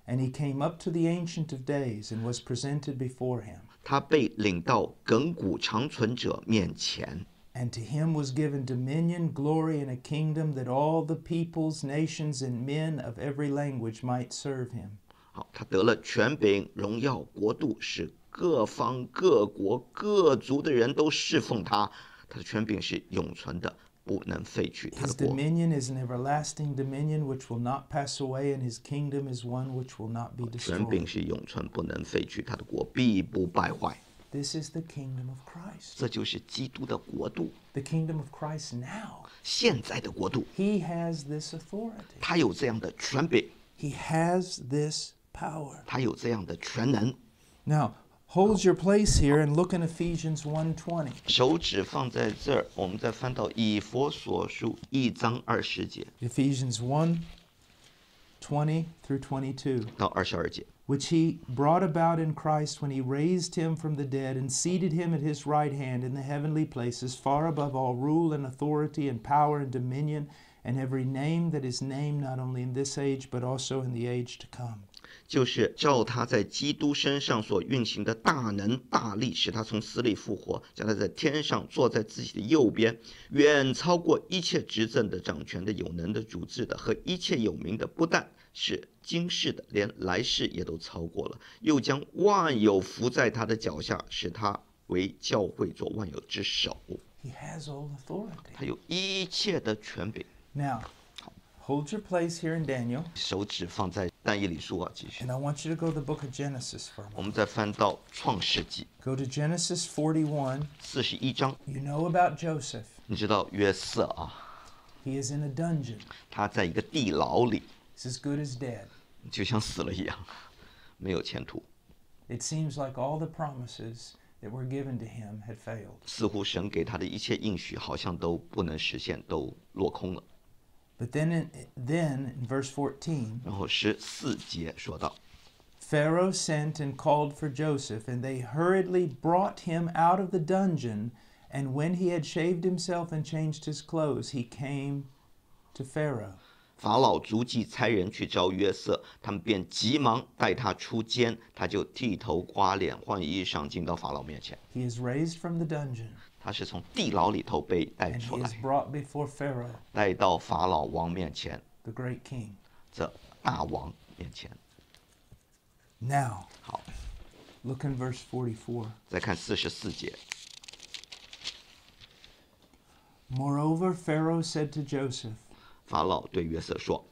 And he came up to the Ancient of Days and was presented before him. 他被领到亘古长存者面前。 And to him was given dominion, glory, and a kingdom that all the peoples, nations, and men of every language might serve him. 好，他得了权柄、荣耀、国度，使各方、各国、各族的人都侍奉他。他的权柄是永存的，不能废去。他 His 的国 dominion is an everlasting dominion which will not pass away, and his kingdom is one which will not be 权柄 destroyed. 是永存，不能废去。他的国必不败坏。 This is the kingdom of Christ. 这就是基督的国度， The kingdom of Christ now. 现在的国度。 He has this authority. 他有这样的权柄， He has this power. 他有这样的全能。 Now, hold your place here and look in Ephesians 1:20. 手指放在这儿，我们再翻到以弗所书1章20节 Ephesians 1:20 through 22. 到22节。 Which he brought about in Christ when he raised him from the dead and seated him at his right hand in the heavenly places, far above all rule and authority and power and dominion, and every name that is named not only in this age but also in the age to come. 就是照他在基督身上所运行的大能大力，使他从死里复活，叫他在天上坐在自己的右边，远超过一切执政的、掌权的、有能的、主治的和一切有名的，不但是今世的，连来世也都超过了，又将万有伏在他的脚下，使他为教会做万有之首。 He has all authority. 他有一切的权柄。 Now, hold your place here in Daniel, 手指放在但以理书啊，继续。 and I want you to go to the book of Genesis for a 我 moment. 们再翻到创世纪 Go to Genesis 41. 41章， You know about Joseph. 你知道约瑟啊， He is in a dungeon. 他在一个地牢里， He's as good as dead. 就像死了一样，没有前途。 It seems like all the promises that were given to him had failed. 似乎神给他的一切应许好像都不能实现，都落空了。 But then in verse 14, 然后14节说到， Pharaoh sent and called for Joseph, and they hurriedly brought him out of the dungeon. And when he had shaved himself and changed his clothes, he came to Pharaoh. 法老足迹差人去招约瑟，他们便急忙带他出监，他就剃头刮脸换衣裳进到法老面前。 He is raised from the dungeon, 他是从地牢里头被带 and 出 he 来 is，brought before Pharaoh, 带到法老王面前， the great king. 这大王面前。 Now, 好， look in verse 44. 再看44节。 Moreover, Pharaoh said to Joseph, 法老对约瑟说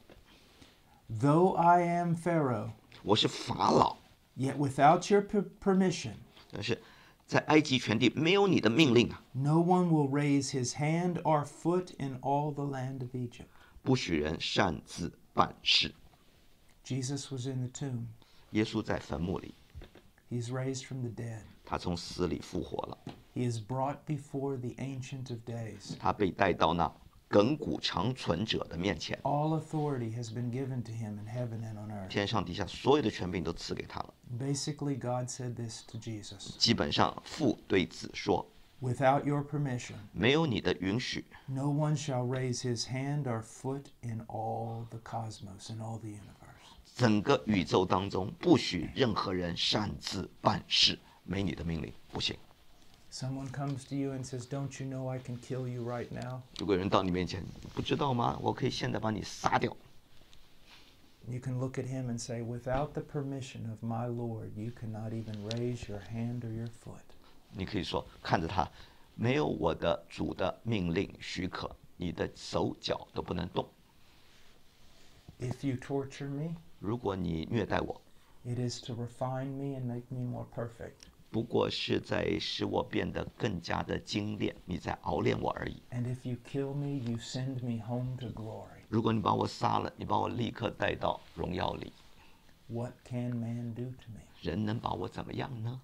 Though I am Pharaoh,：“ 我是法老， yet without your permission, 但是在埃及全地没有你的命令啊， no one will raise his hand or foot in all the land of Egypt. 不许人擅自办事。” Jesus was in the tomb. 耶稣在坟墓里， He's raised from the dead. 他从死里复活了， He is brought before the Ancient of Days. 他被带到那亘古长存者的面前。 All authority has been given to him in heaven and on earth. 天上地下所有的权柄都赐给他了。 Basically, God said this to Jesus. 基本上，父对子说 Without your permission,：“ 没有你的允许， no one shall raise his hand or foot in all the cosmos, in all the universe.” 整个宇宙当中不许任何人擅自办事，没你的命令不行。” Someone comes to you and says, "Don't you know I can kill you right now?" 如果有人到你面前，你不知道吗？我可以现在把你杀掉。 You can look at him and say, "Without the permission of my Lord, you cannot even raise your hand or your foot." 你可以说，看着他，没有我的主的命令许可，你的手脚都不能动。 If you torture me, 如果你虐待我， it is to refine me and make me more perfect. 不过是在使我变得更加的精炼，你在熬炼我而已。 And if you kill me, you send me home to glory. 如果你把我杀了，你把我立刻带到荣耀里， What can man do to me? 人能把我怎么样呢？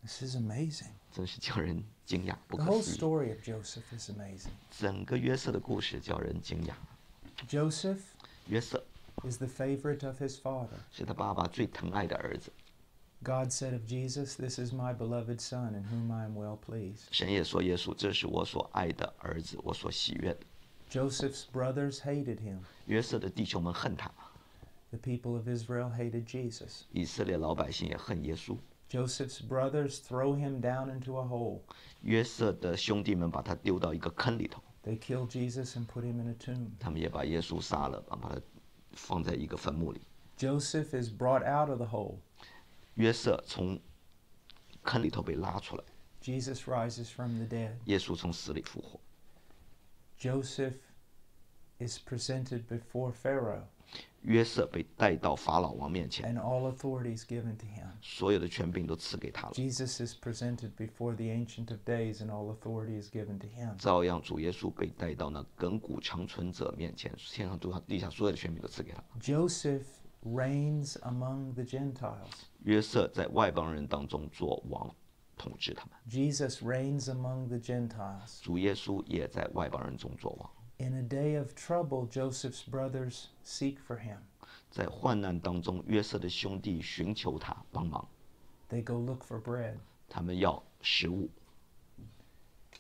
This is amazing. 真是叫人惊讶，不 The 可 whole 思议。 story of Joseph is amazing. 整个约瑟的故事叫人惊讶。 Joseph 约瑟 is the favorite of his father. 是他爸爸最疼爱的儿子。 God said of Jesus, "This is my beloved Son, in whom I am well pleased." 神也说耶稣，这是我所爱的儿子，我所喜悦的。 Joseph's brothers hated him. 约瑟的弟兄们恨他， The people of Israel hated Jesus. 以色列老百姓也恨耶稣。 Joseph's brothers throw him down into a hole. 约瑟的兄弟们把他丢到一个坑里头， They killed Jesus and put him in a tomb. 他们也把耶稣杀了，把他放在一个坟墓里。 Joseph is brought out of the hole. 约瑟从坑里头被拉出来， Jesus rises from the dead. 耶稣从死里复活。 Joseph is presented before Pharaoh, 约瑟被带到法老王面前， and all authority is given to him. 所有的权柄都赐给他了。 Jesus is presented before the Ancient of Days, and all authority is given to him. 照样，主耶稣被带到那亘古长存者面前，天上地下所有的权柄都赐给他。 Joseph reigns among the Gentiles. 约瑟在外邦人当中做王，统治他们。 Jesus reigns among the Gentiles. 主耶稣也在外邦人中做王。 In a day of trouble, Joseph's brothers seek for him. 在患难当中，约瑟的兄弟寻求他帮忙， They go look for bread, 他们要食物。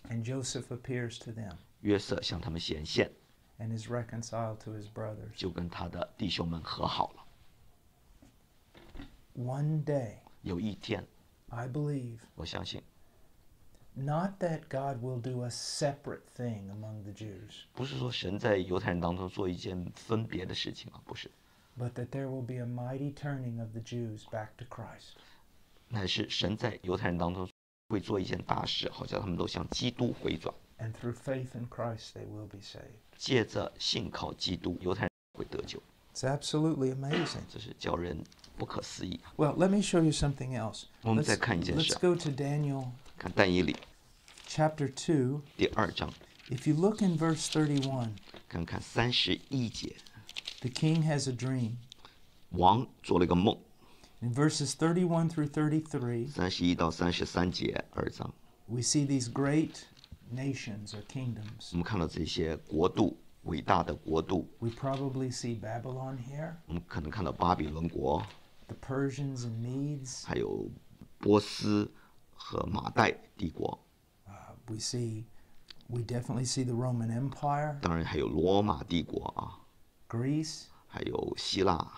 and Joseph appears to them 约瑟向他们显现， and is reconciled to his brothers. 就跟他的弟兄们和好了。 One day, 有一天， I believe, 我相信， not that God will do a separate thing among the Jews, 不是说神在犹太人当中做一件分别的事情啊，不是， but that there will be a mighty turning of the Jews back to Christ. 乃是神在犹太人当中会做一件大事，好像他们都向基督回转， And through faith in Christ, they will be saved. 借着信靠基督，犹太人会得救。 It's absolutely amazing. 这是叫人不可思议啊！ Well, let me show you something else. 我们再看一件事。 Let's go to Daniel 看但以理 chapter 2. 第2章， If you look in verse 31, 看看31节， the king has a dream. 王做了一个梦。 In verses 31 through 33, 31到33节2章， we see these great nations or kingdoms. 我们看到这些国度，伟大的国度， We probably see Babylon here, 我们可能看到巴比伦国， the Persians and Medes. 还有波斯和马代帝国， We definitely see the Roman Empire, 当然还有罗马帝国啊， Greece. 还有希腊。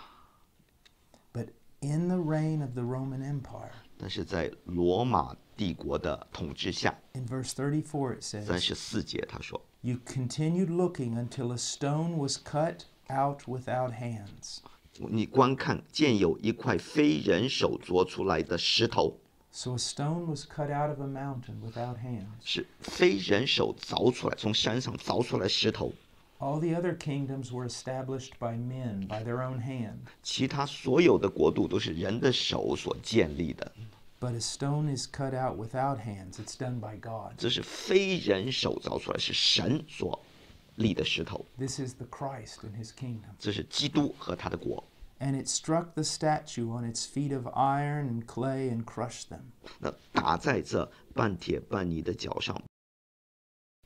But in the reign of the Roman Empire, 但是在罗马帝国的统治下， in verse 34 it says, 34节他说， You continued looking until a stone was cut out without hands. 你观看，见有一块非人手凿出来的石头， So a stone was cut out of a mountain without hands. 是非人手凿出来，从山上凿出来石头。 All the other kingdoms were established by men, by their own hand. 其他所有的国度都是人的手所建立的， But a stone is cut out without hands. It's done by God. 这是非人手凿出来，是神所立的石头。 This is the Christ and his kingdom. 这是基督和他的国。 And it struck the statue on its feet of iron and clay and crushed them. 那打在这半铁半泥的脚上，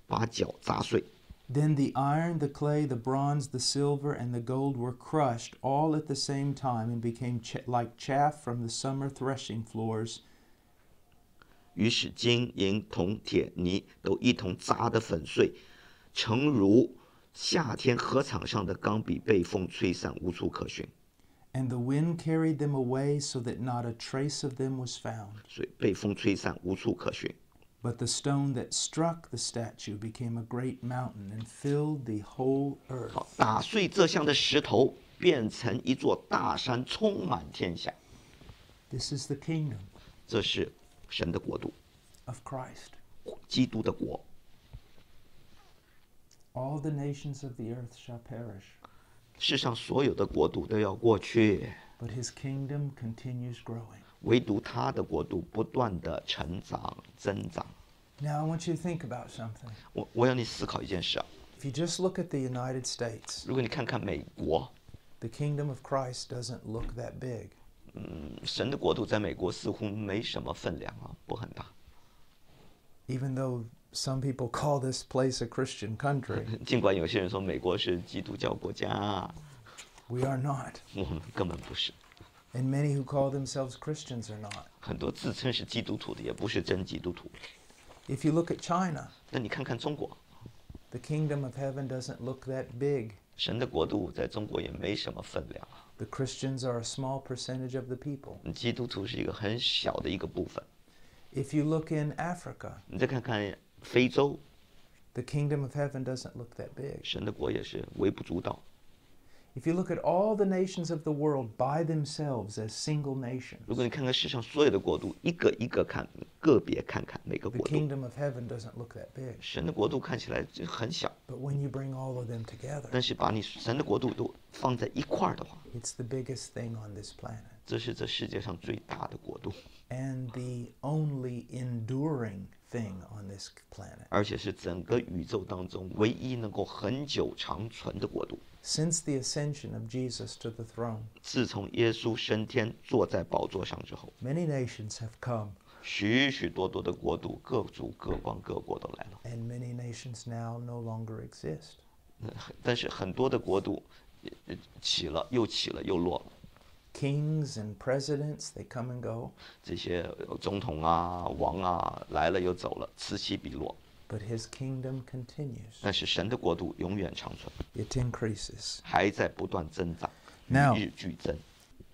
把脚砸碎。Then the iron, the clay, the bronze, the silver, and the gold were crushed all at the same time and became like chaff from the summer threshing floors. 于是金银铜铁泥都一同砸得粉碎，诚如夏天禾场上的钢笔被风吹散，无处可寻。And the wind carried them away so that not a trace of them was found. 所以被风吹散，无处可寻。But the stone that struck the statue became a great mountain and filled the whole earth. 好，打碎这像的石头，变成一座大山，充满天下。This is the kingdom 这是神的国度， of Christ. 基督的国。All the nations of the earth shall perish, 世上所有的国度都要过去， but his kingdom continues growing. 唯独他的国度不断的成长增长。 Now I want you to think about something. 我要你思考一件事啊， If you just look at the United States, 如果你看看美国， the kingdom of Christ doesn't look that big. 神的国度在美国似乎没什么分量啊，不很大。 Even though some people call this place a Christian country, 尽管有些人说美国是基督教国家， we are not. 我们根本不是。 And many who call themselves Christians are not. 很多自称是基督徒的也不是真基督徒。 If you look at China, 那你看看中国， the kingdom of heaven doesn't look that big. 神的国度在中国也没什么分量啊。 The Christians are a small percentage of the people. 基督徒是一个很小的一个部分。 If you look in Africa, 你再看看非洲， the kingdom of heaven doesn't look that big. 神的国也是微不足道。 If you look at all the nations of the world by themselves as single nations, 如果你看看世上所有的国度，一个一个看，个别看看每个 the 国度， kingdom of heaven doesn't look that big. 神的国度看起来就很小， But when you bring all of them together, 但是把你神的国度都放在一块儿的话， it's the biggest thing on this planet 这是这世界上最大的国度， and the only enduring thing on this planet. 而且是整个宇宙当中唯一能够很久长存的国度。 Since the ascension of Jesus to the throne, 自从耶稣升天坐在宝座上之后， many nations have come, 许许多多的国度，各族各光各国都来了。 and many nations now no longer exist. 但是很多的国度起了又落了， Kings and presidents, they come and go, 这些总统啊、王啊来了又走了，此起彼落。 but his kingdom continues. 但是神的国度永远长存， It increases. 还在不断增长， Now- 与日俱增。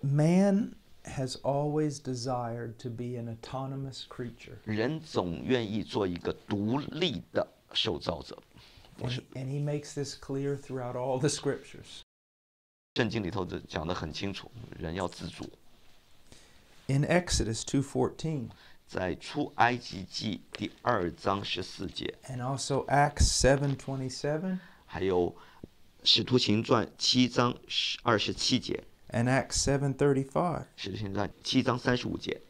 Man has always desired to be an autonomous creature. 人总愿意做一个独立的受造者。 And he makes this clear throughout all the scriptures. 圣经里头讲得很清楚，人要自主。 In Exodus 2:14, 在出埃及记第2章14节， and also Acts 7:27, 还有使徒行传7章27节， and Acts 7:35. 使徒行传7章35节，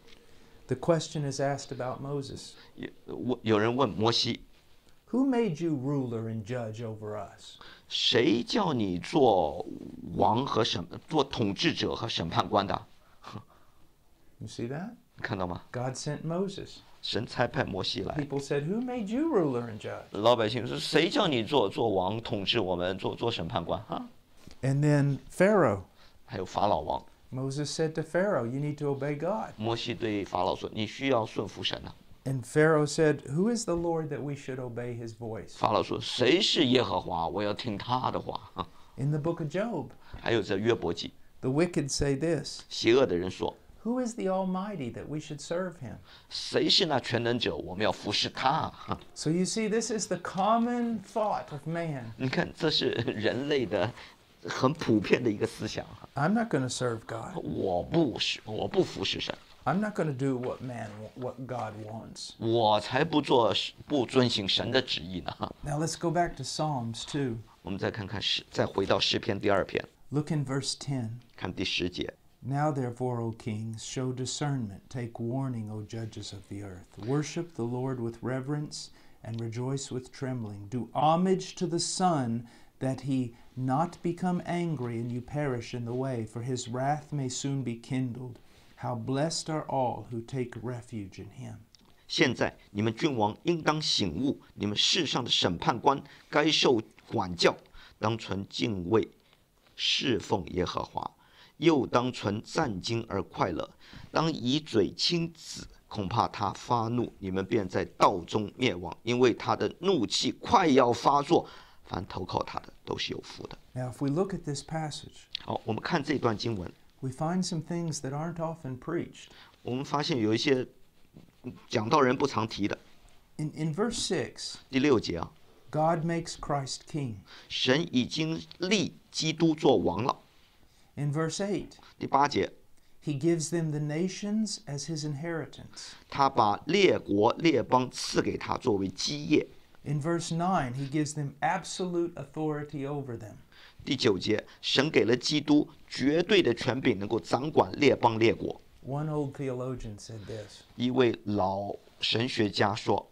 The question is asked about Moses. 有人问摩西， Who made you ruler and judge over us? 谁叫你做王和做统治者和审判官的？ You see that? 你看到吗？ God sent Moses. 神差派摩西来， People said, Who made you ruler and judge? 老百姓说谁叫你做王统治我们，做审判官啊？ And then Pharaoh. 还有法老王， Moses said to Pharaoh, You need to obey God. 摩西对法老说：“你需要顺服神啊。” And Pharaoh said, Who is the Lord that we should obey his voice? 法老说：“谁是耶和华？我要听他的话啊。 In the book of Job, ”还有在约伯记， the wicked say this, 邪恶的人说 Who is the Almighty that we should serve him?：“ 谁是那全能者？我们要服侍他啊。 So you see, this is the common thought of man. ”你看，这是人类的很普遍的一个思想啊。 I'm not going to serve God. 我不服侍神， I'm not going to do what God wants. 我才不遵行神的旨意呢。 Now let's go back to Psalms 2. 我们再再回到诗篇第2篇， Look in verse 10. 看第10节。 Now therefore, O kings, show discernment, take warning, O judges of the earth. Worship the Lord with reverence and rejoice with trembling. Do homage to the Son, that he not become angry and you perish in the way, for his wrath may soon be kindled. How blessed are all who take refuge in him. 现在你们君王应当醒悟，你们世上的审判官该受管教，当存敬畏，侍奉耶和华，又当存战兢而快乐，当以嘴亲子，恐怕他发怒，你们便在道中灭亡，因为他的怒气快要发作。凡投靠他的都是有福的。 Now, if we look at this passage, 好，我们看这段经文， we find some things that aren't often preached. 我们发现有一些讲道人不常提的。 In verse 6, 第6节啊， God makes Christ king. 神已经立基督做王了。 In verse 8, 第8节， he gives them the nations as his inheritance. 他把列国列邦赐给他作为基业。 In verse 9, he gives them absolute authority over them. 第9节，神给了基督绝对的权柄，能够掌管列邦列国。 One old theologian said this: 一位老神学家说，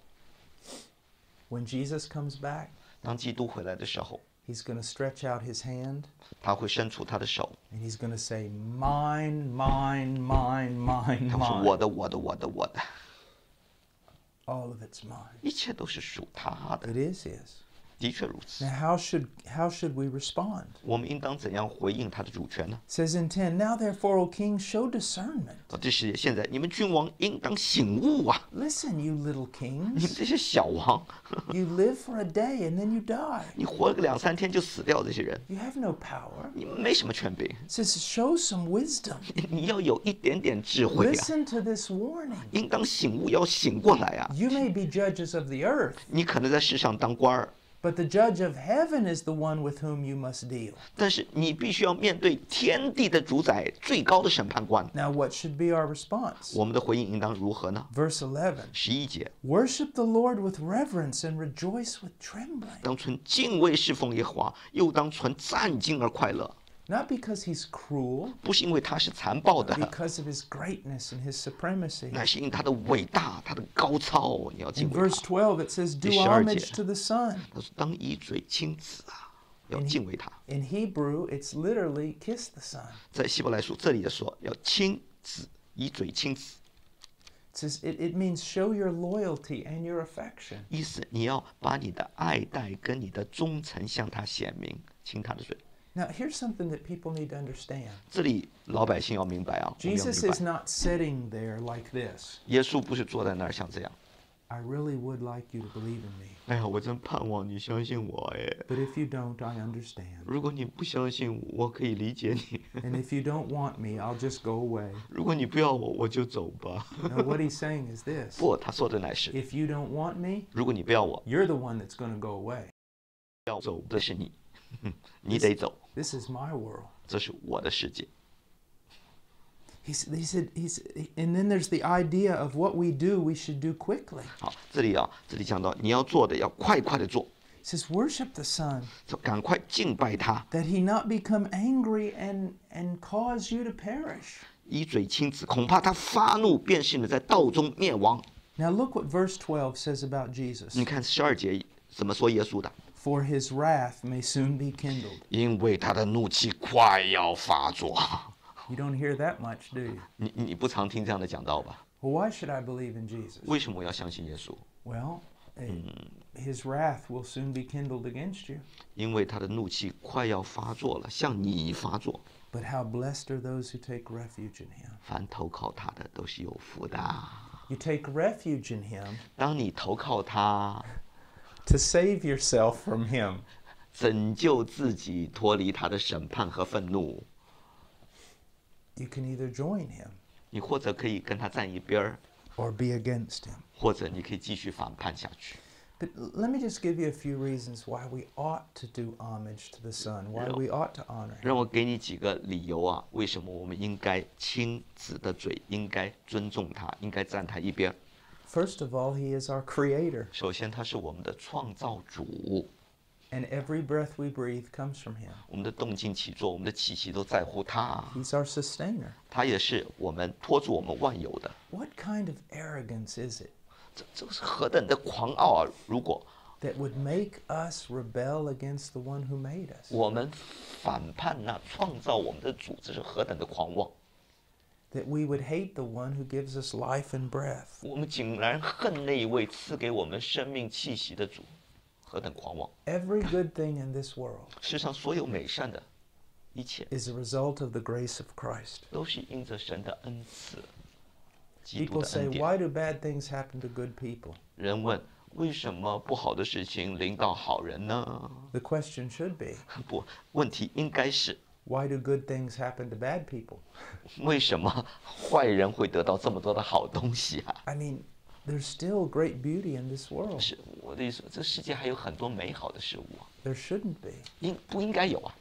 when Jesus comes back, 当基督回来的时候， he's going to stretch out his hand 他会伸出他的手， and he's going to say, mine, mine, mine, mine, 他说 mine. 我的，我的，我的，我的， All of it's mine. 一切都是属他的。 It is his. 的确如此。 Now, how should we respond? 我们应当怎样回应他的主权呢？ It says in 10, now therefore, O king, show discernment. 到第10节，现在你们君王应当醒悟啊！ Listen, you little 你们 kings. 这些小王， You live for a day and then you die. 你活了个2、3天就死掉，这些人， You have no power. 你们没什么权柄。 It says, show some wisdom. 你要有一点点智慧啊！ Listen to this warning. 应当醒悟，要醒过来啊！ You may be judges of the earth, 你可能在世上当官儿， but the judge of heaven is the one with whom you must deal. 但是你必须要面对天地的主宰，最高的审判官。 Now, what should be our response? 我们的回应应当如何呢？ Verse 11, 11节， worship the Lord with reverence and rejoice with trembling. 当存敬畏侍奉耶和华，又当存战兢而快乐。 Not because he's cruel, 不是因为他是残暴的， because of his greatness and his supremacy. 乃是因他的伟大，他的高超。你要 In 敬畏 verse 他。 12, it says, do 第12节。 homage to the Son. 他说：“当以嘴亲子啊，要敬畏他。 In Hebrew, it's literally kiss the Son. ”在希伯来书这里的说，要亲子，以嘴亲子， It says it means show your loyalty and your affection. 意思你要把你的爱戴跟你的忠诚向他显明，亲他的嘴。 Now, here's something that people need to understand. 这里老百姓要明白啊，我们要 Jesus 明 is 白， not sitting there like this. 耶稣不是坐在那儿像这样。 I really would like you to believe in me. 哎呀，我真盼望你相信我哎。 But if you don't, I understand. 如果你不相信我，我可以理解你。 And if you don't want me, I'll just go away. 如果你不要我，我就走吧。 Now, what he's saying is this. 不，他说的乃是， If you don't want me, 如果你不要我， you're the one that's going to go away. 要走的是你，你得走， This is my world. 这是我的世界。 And then there's the idea of what we do, we should do quickly. 好，这里讲到你要做的要快快的做， It says, worship the Son, 就赶快敬拜他， that he not become angry and cause you to perish. 以嘴亲子，恐怕他发怒，便是你在道中灭亡。 Now look what verse 12 says about Jesus. 你看12节怎么说耶稣的？ For his wrath may soon be kindled. 因为他的怒气快要发作。 You don't hear that much, do you? 你不常听这样的讲道吧？ Well, why should I believe in Jesus? 为什么我要相信耶稣？ Well, his wrath will soon be kindled against you. 因为他的怒气快要发作了，向你发作。 But how blessed are those who take refuge in him. 凡投靠他的都是有福的。 You take refuge in him 当你投靠他， to save yourself from him. 拯救自己脱离他的审判和愤怒， You can either join him 你或者可以跟他站一边儿， or be against him. 或者你可以继续反叛下去。 But let me just give you a few reasons why we ought to do homage to the Son, why we ought to honor him. 让我给你几个理由啊，为什么我们应该亲子的嘴，应该尊重他，应该站他一边。 First of all, he is our creator, 首先，他是我们的创造主， and every breath we breathe comes from him. 我们的动静起坐，我们的气息都在乎他。 He's our sustainer. 他也是我们托住我们万有的。 What kind of arrogance is it 这是何等的狂傲啊！如果 that would make us rebel against the one who made us? 我们反叛那创造我们的主，这是何等的狂妄！ that we would hate the one who gives us life and breath. 我们竟然恨那一位赐给我们生命气息的主，何等狂妄！ Every good thing in this world 世上所有美善的一切， is a result of the grace of Christ. 都是因着神的恩赐，基督 People 的 say, 恩典。 why do bad things happen to good people? 人问：为什么不好的事情临到好人呢？ The question should be, 不，问题应该是 why do good things happen to bad people? 为什么坏人会得到这么多的好东西啊？ I mean, there's still great beauty in this world. 是我的意思，这世界还有很多美好的事物啊， There shouldn't be. 不应该有啊？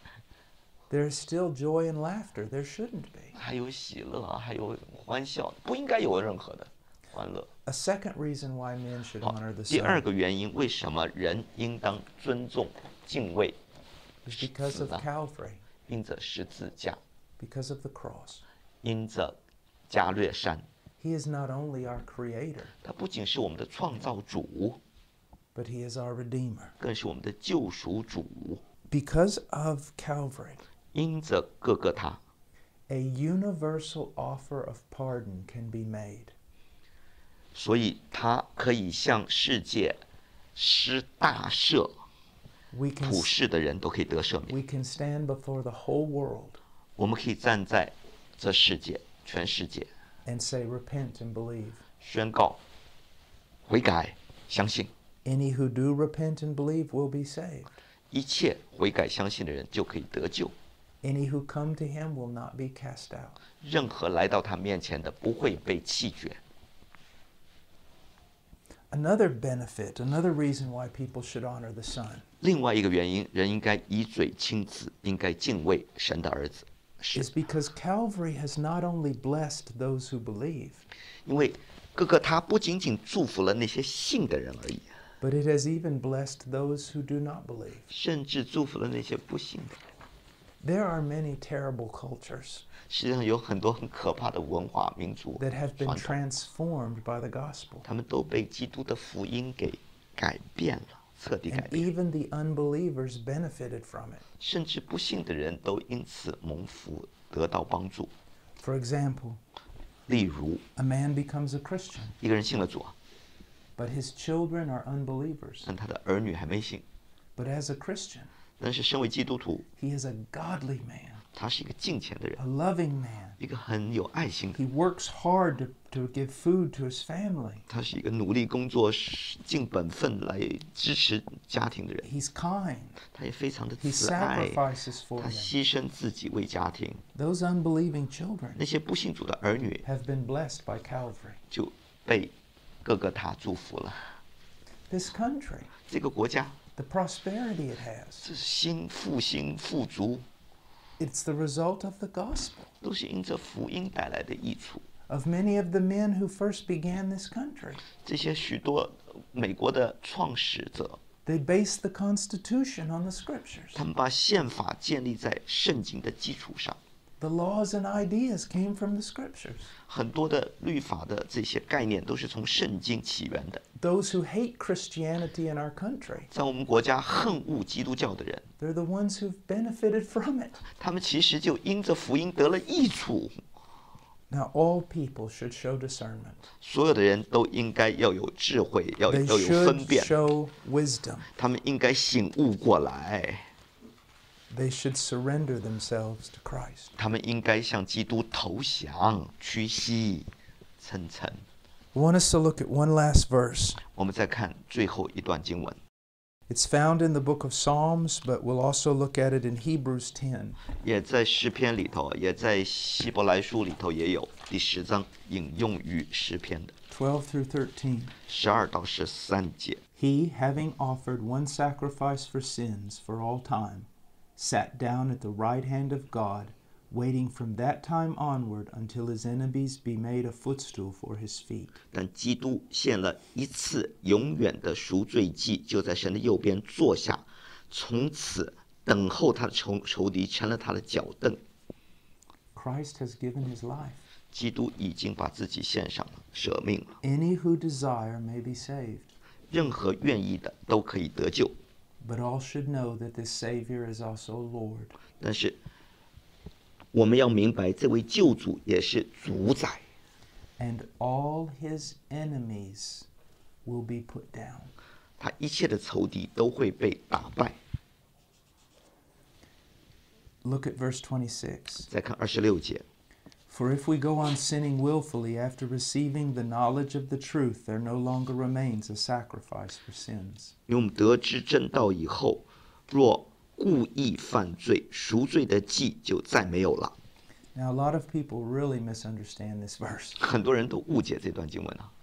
There's still joy and laughter. There shouldn't be. 还有喜乐啊，还有欢笑，不应该有任何的欢乐。 A second reason why men should 好 honor the， 第二 Son 个原因，为什么人应当尊重、敬畏 is because 死 of 呢？ Calvary, 因着十字架， because of the cross. 因着加略山， He is not only our creator, 他不仅是我们的创造主， but he is our redeemer. 更是我们的救赎主。 Because of Calvary, 因着各个他， a universal offer of pardon can be made. 所以他可以向世界施大赦， We can, 普世的人都可以得赦免。 we can stand before the whole world 我们可以站在这世界、全世界， and say, repent and believe. 宣告悔改、相信。 Any who do repent and believe will be saved. 一切悔改相信的人就可以得救， Any who come to him will not be cast out. 任何来到他面前的不会被弃绝。 Another benefit, another reason why people should honor the Son 另外一个原因，人应该以嘴亲子，应该敬畏神的儿子， is 是 because Calvary has not only blessed those who believe, 因为哥哥他不仅仅祝福了那些信的人而已， but it has even blessed those who do not believe. 甚至祝福了那些不信的。 There are many terrible cultures 实际上有很多很可怕的文化民族 that have been 传统， transformed by the gospel. 他们都被基督的福音给改变了，彻底改 And 变， even the unbelievers benefited from it. 甚至不信的人都因此蒙福，得到帮助。 For example, 例如， a man becomes a Christian, 一个人信了主， but his children are unbelievers. 但他的儿女还没信， But as a Christian, 但是身为基督徒， he is a godly man, 他是一个敬虔的人 a，loving man. 一个很有爱心的， He works hard to give food to his family. 他是一个努力工作、尽本分来支持家庭的人。 He's kind. 他也非常的 He 慈爱， sacrifices for 他 them. 牺牲自己为家庭。 Those unbelieving children 那些不信主的儿女 have been blessed by Calvary. 就被各个他祝福了。 This country, 这个国家， the prosperity it has, 这是复兴、富足， it's the result of the gospel, 都是因着福音带来的益处。 of many of the men who first began this country. 这些许多美国的创始者， They based the Constitution on the scriptures. 他们把宪法建立在圣经的基础上， The laws and ideas came from the scriptures. 很多的律法的这些概念都是从圣经起源的。 Those who hate Christianity in our country, 在我们国家恨恶基督教的人， they're the ones who've benefited from it. 他们其实就因着福音得了益处。 Now, all people should show discernment. 所有的人都应该要有智慧，要 They 有分 should 辨， show wisdom. 他们应该醒悟过来， They should surrender themselves to Christ. 他们应该向基督投降、屈膝、称臣。 I want us to look at one last verse. 我们再看最后一段经文， It's found in the book of Psalms, but we'll also look at it in Hebrews 10. 也在诗篇里头，也在希伯来书里头也有第10章引用于诗篇的12 through 13. 12到13节。 He, having offered one sacrifice for sins for all time, sat down at the right hand of God, waiting from that time onward until his enemies be made a footstool for his feet. 但基督献了一次永远的赎罪祭，就在神的右边坐下，从此等候他的仇敌成了他的脚凳。 Christ has given his life. 基督已经把自己献上了，舍命了。 Any who desire may be saved, 任何愿意的都可以得救， but all should know that this Savior is also Lord. 但是我们要明白，这位救主也是主宰， and all his enemies will be put down. 他一切的仇敌都会被打败。 Look at verse 26. 再看26节， For if we go on sinning willfully after receiving the knowledge of the truth, there no longer remains a sacrifice for sins. 因为我们得知真道以后，若故意犯罪，赎罪的祭就再没有了。 Now, a lot of people really misunderstand this verse. 很多人都误解这段经文啊。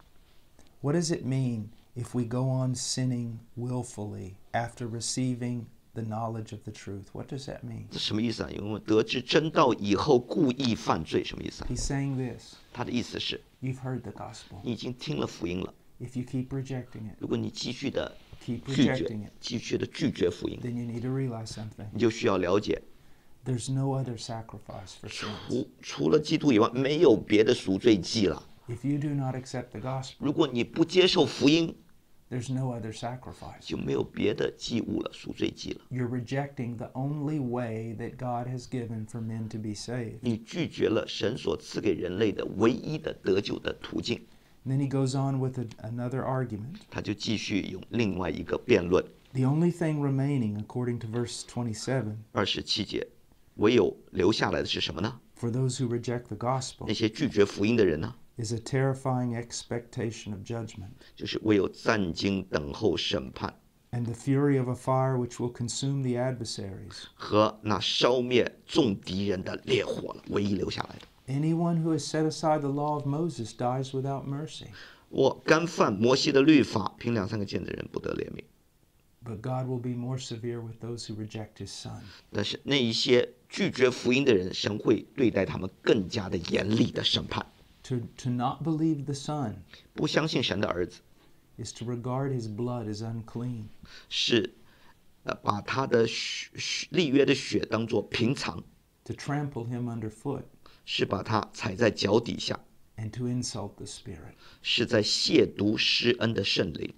What does it mean if we go on sinning willfully after receiving the knowledge of the truth? What does that mean? 这什么意思啊？因为我们得知真道以后故意犯罪，什么意思啊？ He's saying this. 他的意思是， You've heard the gospel. 你已经听了福音了， If you keep rejecting it, 如果你继续的 keep 拒 rejecting 绝 it,，继续的拒绝福音， then you need to realize something. 你就需要了解， There's no other sacrifice for sins. 除了基督以外，没有别的赎罪祭了。 If you do not accept the gospel, 如果你不接受福音， there's no other sacrifice. 就没有别的祭物了，赎罪祭了。 You're rejecting the only way that God has given for men to be saved. 你拒绝了神所赐给人类的唯一的得救的途径。 And then he goes on with another argument. 他就继续用另外一个辩论。 The only thing remaining, according to verse 27, 27节，唯有留下来的是什么呢？ for those who reject the 那 gospel, 些拒绝福音的人呢？ is a terrifying expectation of judgment, 就是唯有战惊等候审判 and the fury of a fire which will consume the adversaries. 和那烧灭众敌人的烈火了，唯一留下来的。 Anyone who has set aside the law of Moses dies without mercy. 我干犯摩西的律法，凭2、3个见证人不得怜悯。 But God will be more severe with those who reject his son. 但是那一些拒绝福音的人，神会对待他们更加的严厉的审判。 To not believe the son 不相信神的儿子， is to regard his blood as unclean. 是把他的立约的血当作平常， To trample him underfoot 是把他踩在脚底下， and to insult the Spirit. 是在亵渎施恩的圣灵。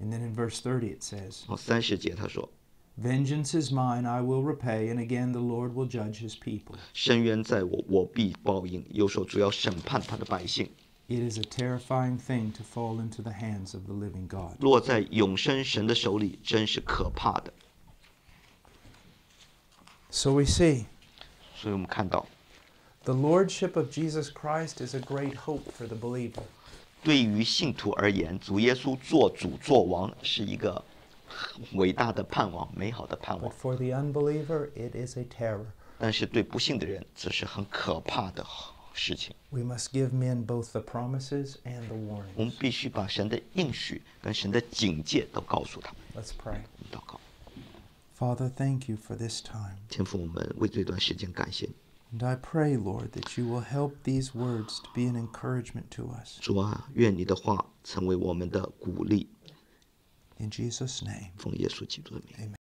And then in verse 30 it says, 30节他说 Vengeance is mine, I will repay, and again the Lord will judge his people.：“ 深渊在我，我必报应。”又说主要审判他的百姓。 It is a terrifying thing to fall into the hands of the living God. 落在永生神的手里，真是可怕的。 So we see 所以我们看到， the lordship of Jesus Christ is a great hope for the believer. 对于信徒而言，主耶稣做主做王是一个伟大的盼望，美好的盼望 But。for the unbeliever, it is a terror. 但是对不信的人，这是很可怕的事情。 We must give men both the promises and the 我们 warnings. 必须把神的应许跟神的警戒都告诉他们。 Let's pray. 我们祷告， Father, thank you for this time. 天父，我们为这段时间感谢你。 And I pray, Lord, that you will help these words to be an encouragement to us. 主啊，愿你的话成为我们的鼓励。 In Jesus' name, 奉耶稣基督的名。 amen.